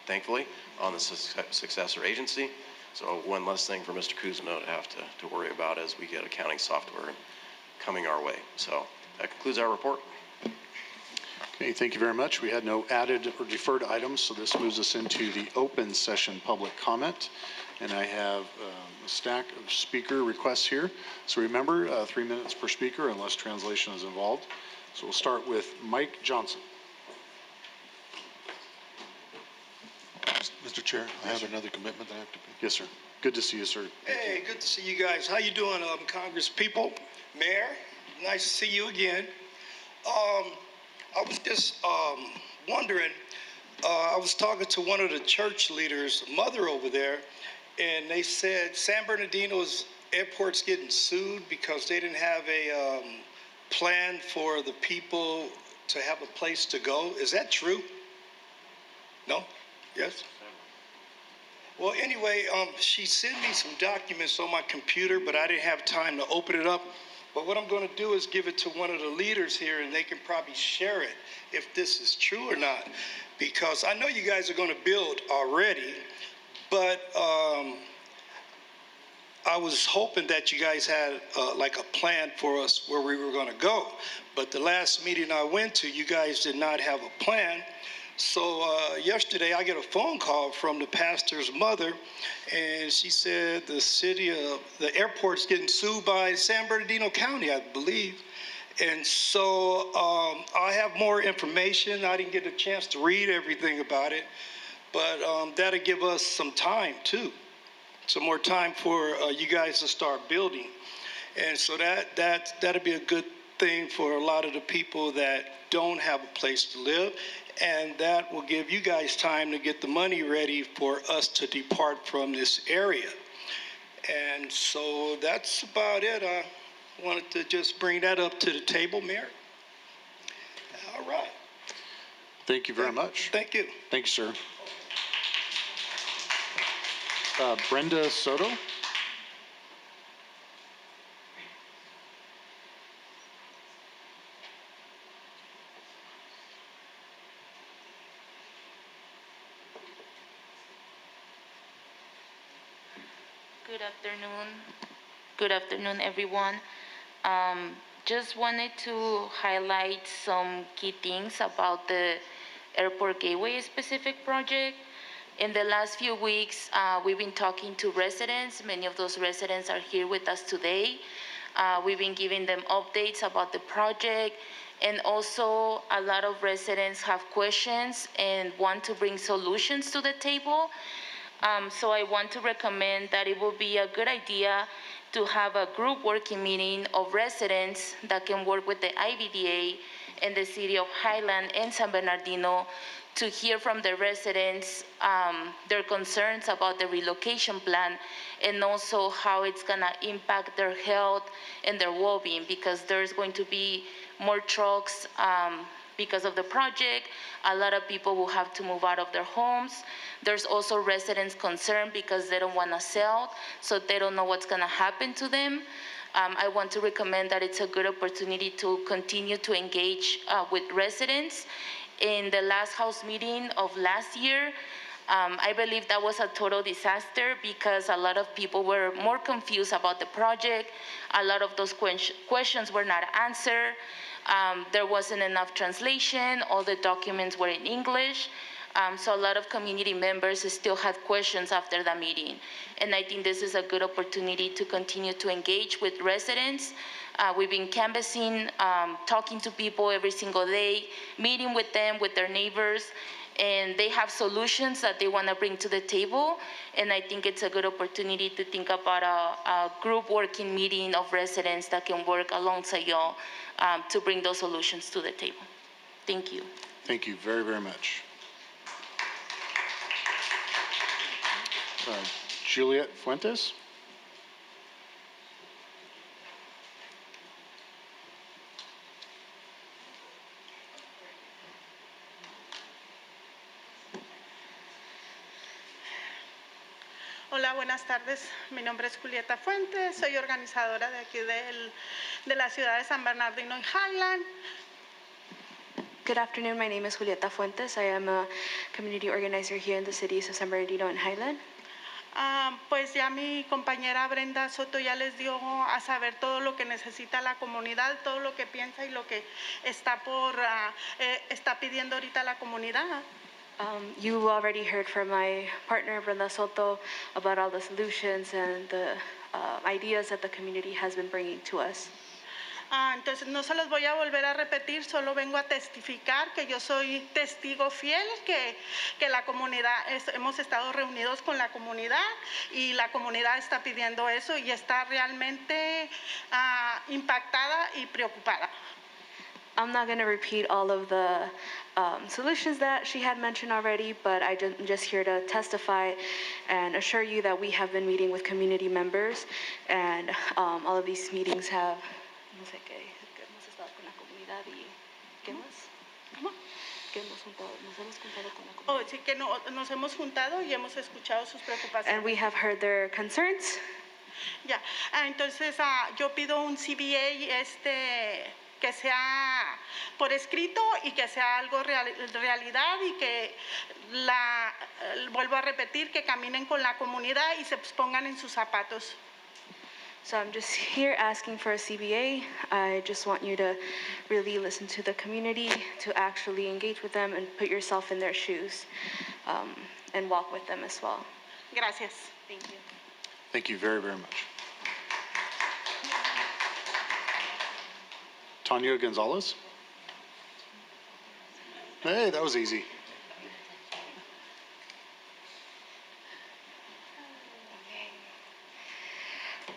thankfully, on the successor agency. So one less thing for Mr. Kuzno to have to worry about as we get accounting software coming our way. So that concludes our report. Okay, thank you very much. We had no added or deferred items, so this moves us into the open session public comment. And I have a stack of speaker requests here. So remember, 3 minutes per speaker unless translation is involved. So we'll start with Mike Johnson. Mr. Chair, I have another commitment that I have to make. Yes, sir. Good to see you, sir. Hey, good to see you guys. How you doing, Congress people? Mayor, nice to see you again. I was just wondering, I was talking to one of the church leaders, mother over there, and they said San Bernardino's airport's getting sued because they didn't have a plan for the people to have a place to go. Is that true? No? Yes? Well, anyway, she sent me some documents on my computer, but I didn't have time to open it up. But what I'm going to do is give it to one of the leaders here, and they can probably share it if this is true or not. Because I know you guys are going to build already, but I was hoping that you guys had like a plan for us where we were going to go. But the last meeting I went to, you guys did not have a plan. So yesterday I get a phone call from the pastor's mother, and she said the airport's getting sued by San Bernardino County, I believe. And so I have more information. I didn't get a chance to read everything about it, but that'll give us some time too, some more time for you guys to start building. And so that'll be a good thing for a lot of the people that don't have a place to live. And that will give you guys time to get the money ready for us to depart from this area. And so that's about it. I wanted to just bring that up to the table, Mayor. All right. Thank you very much. Thank you. Thank you, sir. Brenda Soto? Good afternoon. Good afternoon, everyone. Just wanted to highlight some key things about the Airport Gateway specific project. In the last few weeks, we've been talking to residents. Many of those residents are here with us today. We've been giving them updates about the project, and also a lot of residents have questions and want to bring solutions to the table. So I want to recommend that it will be a good idea to have a group working meeting of residents that can work with the IVDA and the city of Highland and San Bernardino to hear from the residents their concerns about the relocation plan, and also how it's gonna impact their health and their well-being, because there's going to be more trucks because of the project. A lot of people will have to move out of their homes. There's also residents concerned because they don't want to sell, so they don't know what's going to happen to them. I want to recommend that it's a good opportunity to continue to engage with residents. In the last House meeting of last year, I believe that was a total disaster because a lot of people were more confused about the project. A lot of those questions were not answered. There wasn't enough translation. All the documents were in English. So a lot of community members still had questions after the meeting. And I think this is a good opportunity to continue to engage with residents. We've been canvassing, talking to people every single day, meeting with them, with their neighbors, and they have solutions that they want to bring to the table. And I think it's a good opportunity to think about a group working meeting of residents that can work alongside y'all to bring those solutions to the table. Thank you. Thank you very, very much. Juliet Fuentes? Hola, buenas tardes. Mi nombre es Julieta Fuentes. Soy organizadora de aquí de la ciudad de San Bernardino y Highland. Good afternoon. My name is Julieta Fuentes. I am a community organizer here in the cities of San Bernardino and Highland. Pues ya mi compañera Brenda Soto ya les dio a saber todo lo que necesita la comunidad, todo lo que piensa y lo que está pidiendo ahorita la comunidad. You already heard from my partner, Brenda Soto, about all the solutions and the ideas that the community has been bringing to us. Entonces no se los voy a volver a repetir, solo vengo a testificar que yo soy testigo fiel, que la comunidad, hemos estado reunidos con la comunidad y la comunidad está pidiendo eso y está realmente impactada y preocupada. I'm not going to repeat all of the solutions that she had mentioned already, but I'm just here to testify and assure you that we have been meeting with community members, and all of these meetings have, no sé qué, hemos estado con la comunidad y, ¿qué más? Oh, sí que nos hemos juntado y hemos escuchado sus preocupaciones. And we have heard their concerns. Ya, entonces yo pido un CBA que sea por escrito y que sea algo realidad y que vuelvo a repetir, que caminen con la comunidad y se pongan en sus zapatos. So I'm just here asking for a CBA. I just want you to really listen to the community, to actually engage with them and put yourself in their shoes, and walk with them as well. Gracias. Thank you. Thank you very, very much. Tanya Gonzalez? Hey, that was easy.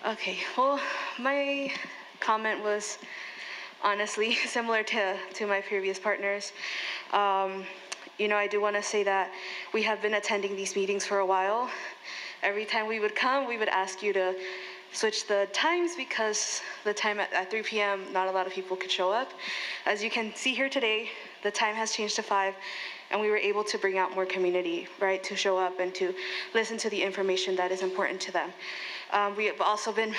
Okay, well, my comment was honestly similar to my previous partners. I do want to say that we have been attending these meetings for a while. Every time we would come, we would ask you to switch the times because the time at 3 p.m., not a lot of people could show up. As you can see here today, the time has changed to 5, and we were able to bring out more community, right, to show up and to listen to the information that is important to them. We have also been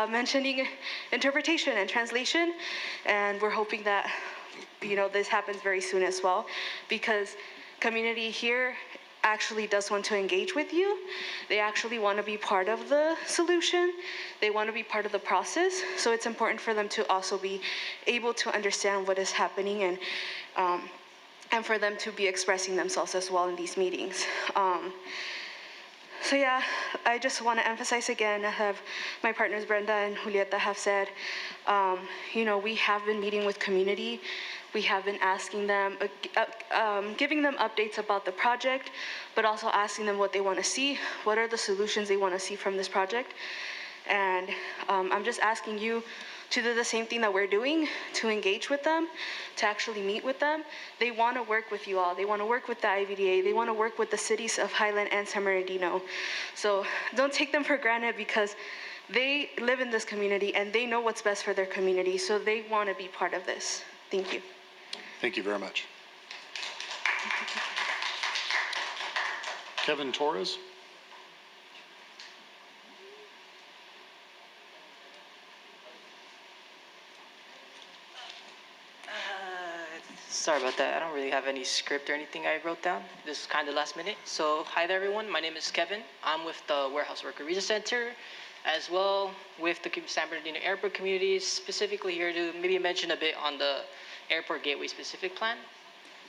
mentioning interpretation and translation, and we're hoping that, this happens very soon as well, because community here actually does want to engage with you. They actually want to be part of the solution. They want to be part of the process. So it's important for them to also be able to understand what is happening and for them to be expressing themselves as well in these meetings. So yeah, I just want to emphasize again, my partners Brenda and Julieta have said, we have been meeting with community. We have been asking them, giving them updates about the project, but also asking them what they want to see, what are the solutions they want to see from this project. And I'm just asking you to do the same thing that we're doing, to engage with them, to actually meet with them. They want to work with you all. They want to work with the IVDA. They want to work with the cities of Highland and San Bernardino. So don't take them for granted because they live in this community and they know what's best for their community. So they want to be part of this. Thank you. Thank you very much. Kevin Torres? Sorry about that. I don't really have any script or anything I wrote down. This is kind of last minute. So, hi there, everyone. My name is Kevin. I'm with the Warehouse Worker Visa Center, as well with the San Bernardino Airport community, specifically here to maybe mention a bit on the Airport Gateway specific plan.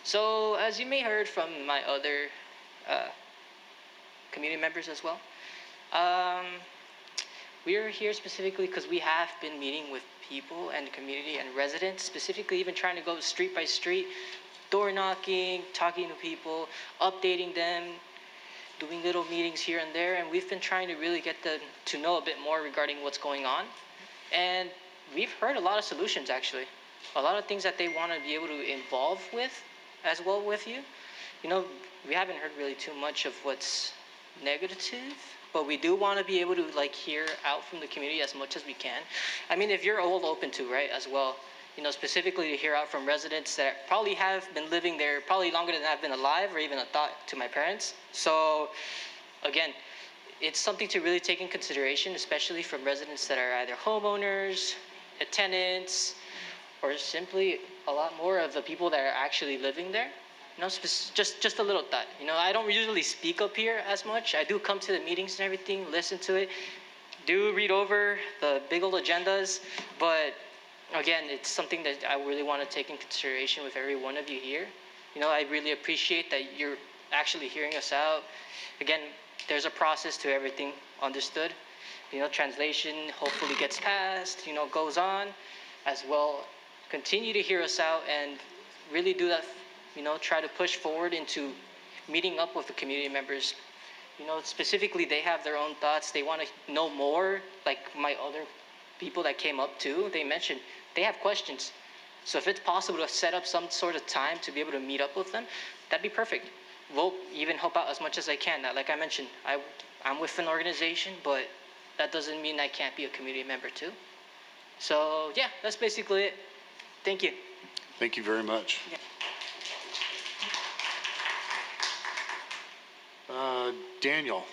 So, as you may have heard from my other community members as well, we are here specifically because we have been meeting with people and community and residents, specifically even trying to go street by street, door knocking, talking to people, updating them, doing little meetings here and there, and we've been trying to really get them to know a bit more regarding what's going on. And we've heard a lot of solutions, actually. A lot of things that they want to be able to involve with as well with you. We haven't heard really too much of what's negative, but we do want to be able to hear out from the community as much as we can. I mean, if you're all open to, right, as well, specifically to hear out from residents that probably have been living there probably longer than I've been alive or even a thought to my parents. So again, it's something to really take in consideration, especially from residents that are either homeowners, tenants, or simply a lot more of the people that are actually living there. Just a little thought. I don't usually speak up here as much. I do come to the meetings and everything, listen to it, do read over the big old agendas, but again, it's something that I really want to take in consideration with every one of you here. I really appreciate that you're actually hearing us out. Again, there's a process to everything, understood. Translation hopefully gets passed, goes on as well. Continue to hear us out and really do that. Try to push forward into meeting up with the community members. Specifically, they have their own thoughts. They want to know more, like my other people that came up too. They mentioned they have questions. So if it's possible to set up some sort of time to be able to meet up with them, that'd be perfect. We'll even help out as much as I can. Like I mentioned, I'm with an organization, but that doesn't mean I can't be a community member too. So yeah, that's basically it. Thank you. Thank you very much. Yeah. Daniel.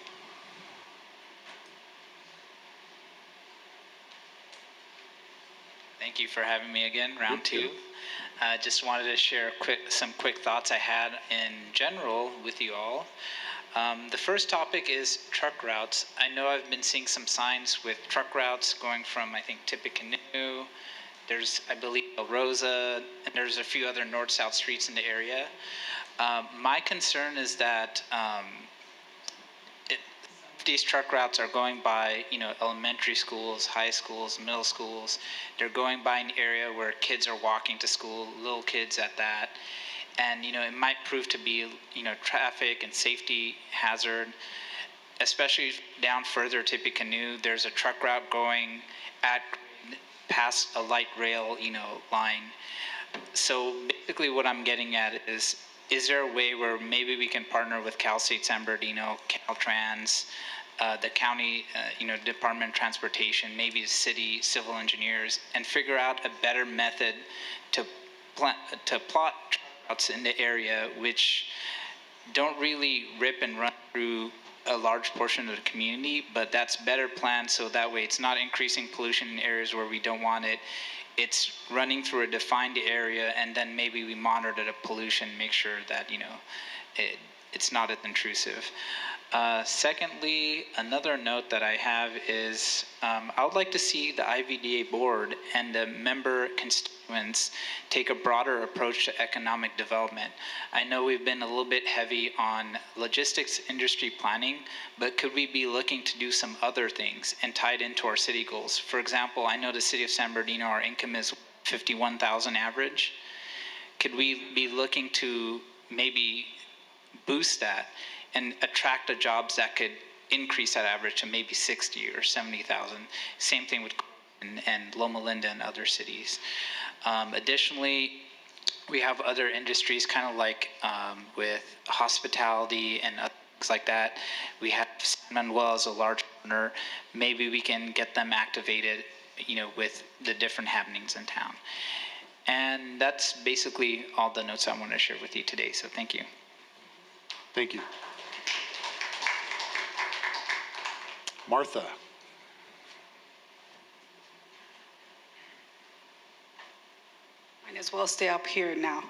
Thank you for having me again, round two. Just wanted to share some quick thoughts I had in general with you all. The first topic is truck routes. I know I've been seeing some signs with truck routes going from, I think, Tippecanoe. There's, I believe, El Rosa, and there's a few other north-south streets in the area. My concern is that these truck routes are going by, elementary schools, high schools, middle schools. They're going by an area where kids are walking to school, little kids at that. And, it might prove to be, traffic and safety hazard, especially down further Tippecanoe. There's a truck route going past a light rail, line. So basically what I'm getting at is there a way where maybe we can partner with Cal State San Bernardino, Caltrans, the county, Department of Transportation, maybe the city, civil engineers, and figure out a better method to plot routes in the area which don't really rip and run through a large portion of the community, but that's better planned so that way it's not increasing pollution in areas where we don't want it. It's running through a defined area, and then maybe we monitor the pollution, make sure that, it's not as intrusive. Secondly, another note that I have is I would like to see the IVDA board and the member constituents take a broader approach to economic development. I know we've been a little bit heavy on logistics industry planning, but could we be looking to do some other things and tie it into our city goals? For example, I know the city of San Bernardino, our income is 51,000 average. Could we be looking to maybe boost that and attract the jobs that could increase that average to maybe 60 or 70,000. Same thing with and Loma Linda and other cities. Additionally, we have other industries kind of like with hospitality and things like that. We have San Manuel as a large partner. Maybe we can get them activated, with the different happenings in town. And that's basically all the notes I want to share with you today. So thank you. Thank you. Martha. Might as well stay up here now.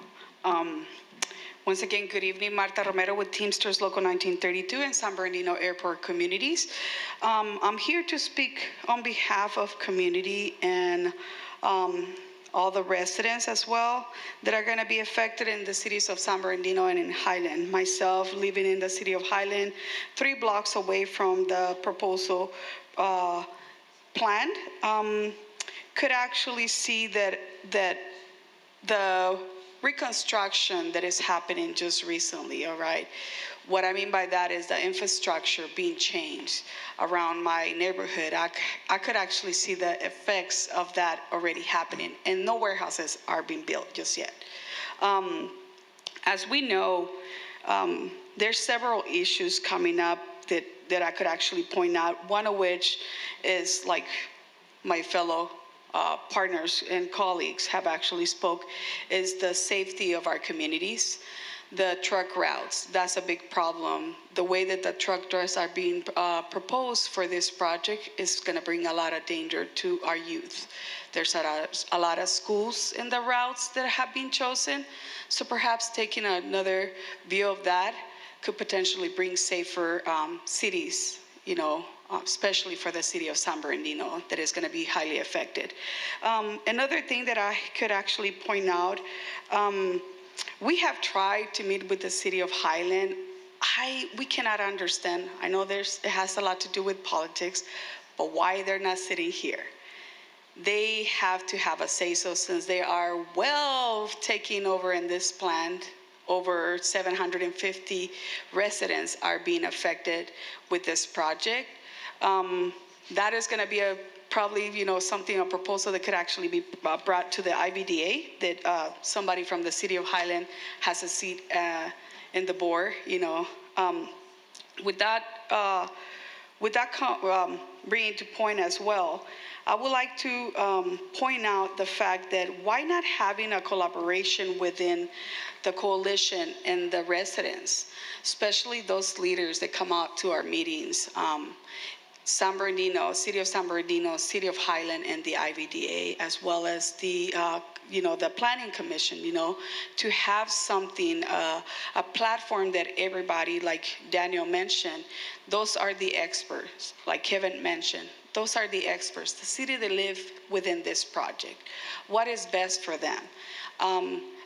Once again, good evening. Marta Romero with Teamsters Local 1932 and San Bernardino Airport Communities. I'm here to speak on behalf of community and all the residents as well that are going to be affected in the cities of San Bernardino and in Highland. Myself, living in the city of Highland, 3 blocks away from the proposal planned, could actually see that the reconstruction that is happening just recently, all right? What I mean by that is the infrastructure being changed around my neighborhood. I could actually see the effects of that already happening, and no warehouses are being built just yet. As we know, there's several issues coming up that I could actually point out, one of which is, like my fellow partners and colleagues have actually spoke, is the safety of our communities. The truck routes, that's a big problem. The way that the truck routes are being proposed for this project is going to bring a lot of danger to our youth. There's a lot of schools in the routes that have been chosen, so perhaps taking another view of that could potentially bring safer cities, especially for the city of San Bernardino, that is going to be highly affected. Another thing that I could actually point out, we have tried to meet with the city of Highland. We cannot understand. I know it has a lot to do with politics, but why they're not sitting here? They have to have a say-so, since they are taking over in this plant. Over 750 residents are being affected with this project. That is going to be probably a proposal that could actually be brought to the IVDA, that somebody from the city of Highland has a seat in the board. With that, with that bringing to point as well, I would like to point out the fact that why not having a collaboration within the coalition and the residents, especially those leaders that come out to our meetings, San Bernardino, City of San Bernardino, City of Highland, and the IVDA, as well as the the Planning Commission, to have something, a platform that everybody, like Daniel mentioned, those are the experts, like Kevin mentioned, those are the experts, the city that live within this project. What is best for them?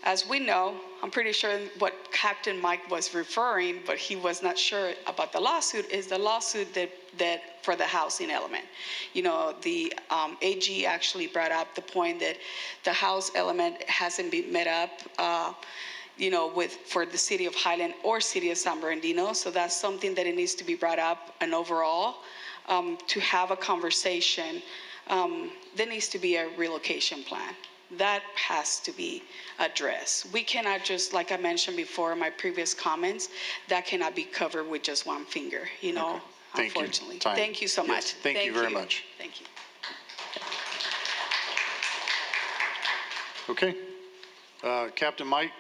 As we know, I'm pretty sure what Captain Mike was referring, but he was not sure about the lawsuit, is the lawsuit that for the housing element. The AG actually brought up the point that the house element hasn't been met up, for the city of Highland or city of San Bernardino. So that's something that it needs to be brought up, and overall, to have a conversation, there needs to be a relocation plan. That has to be addressed. We cannot just, like I mentioned before in my previous comments, that cannot be covered with just one finger, Thank you. unfortunately. Time. Thank you so Yes, much. thank you very much. Thank you. Okay. Captain Mike,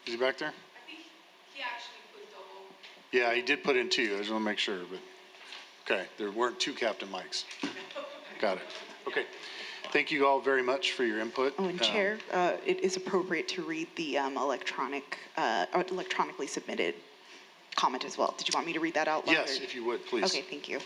is he back there? I think he actually put double. Yeah, he did put in two. I just want to make sure, but, okay, there weren't two Captain Mikes. Got it. Okay. Thank you all very much for your input. Oh, and Chair, it is appropriate to read the electronically submitted comment as well. Did you want me to read that out loud? Yes, if you would, please. Okay, thank you.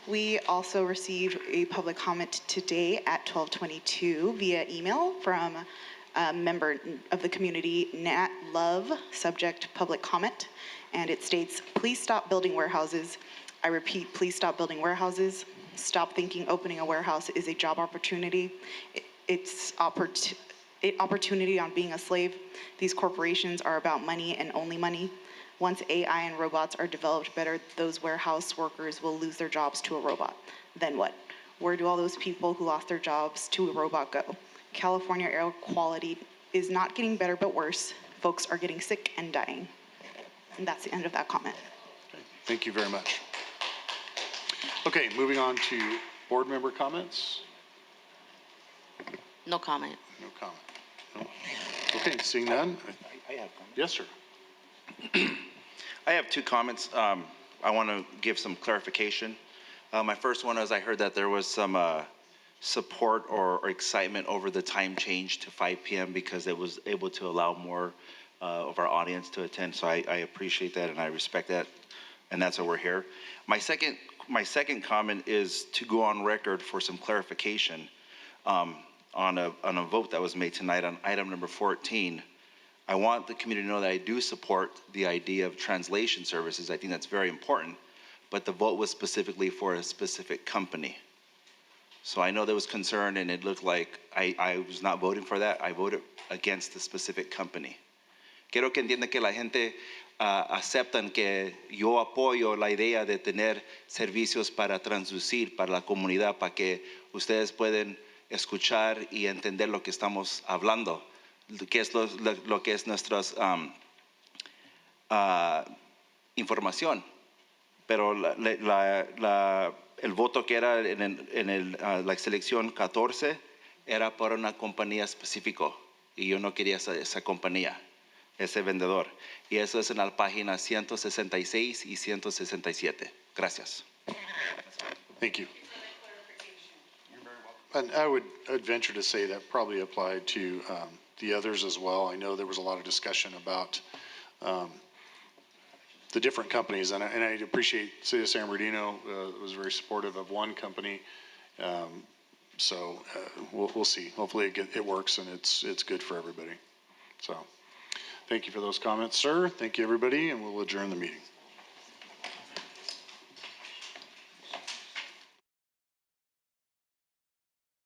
We also received a public comment today at 12:22 via email from a member of the community, Nat Love, subject public comment, and it states, "Please stop building warehouses. I repeat, please stop building warehouses. Stop thinking opening a warehouse is a job opportunity. It's opportunity on being a slave. These corporations are about money and only money. Once AI and robots are developed better, those warehouse workers will lose their jobs to a robot. Then what? Where do all those people who lost their jobs to a robot go? California air quality is not getting better, but worse. Folks are getting sick and dying." And that's the end of that comment. Thank you very much. Okay, moving on to board member comments. No comment. No comment. No. Okay, seeing none. I have comments. Yes, sir. I have two comments. I want to give some clarification. My first one is I heard that there was some support or excitement over the time change to 5 p.m. because it was able to allow more of our audience to attend. So I appreciate that and I respect that, and that's why we're here. My second comment is to go on record for some clarification on a vote that was made tonight on item number 14. I want the community to know that I do support the idea of translation services. I think that's very important, but the vote was specifically for a specific company. So I know there was concern and it looked like I was not voting for that. I voted against the specific company. Quiero que entiendan que la gente aceptan que yo apoyo la idea de tener servicios para traducir para la comunidad, para que ustedes puedan escuchar y entender lo que estamos hablando, que es lo que es nuestra información. Pero el voto que era en la selección 14 era para una compañía específica y yo no quería esa compañía, ese vendedor. Y eso es en la página 166 y 167. Gracias. Thank you. And I would venture to say that probably applied to the others as well. I know there was a lot of discussion about the different companies, and I appreciate City of San Bernardino was very supportive of one company. So we'll see. Hopefully it works and it's good for everybody. So thank you for those comments, sir. Thank you, everybody, and we'll adjourn the meeting.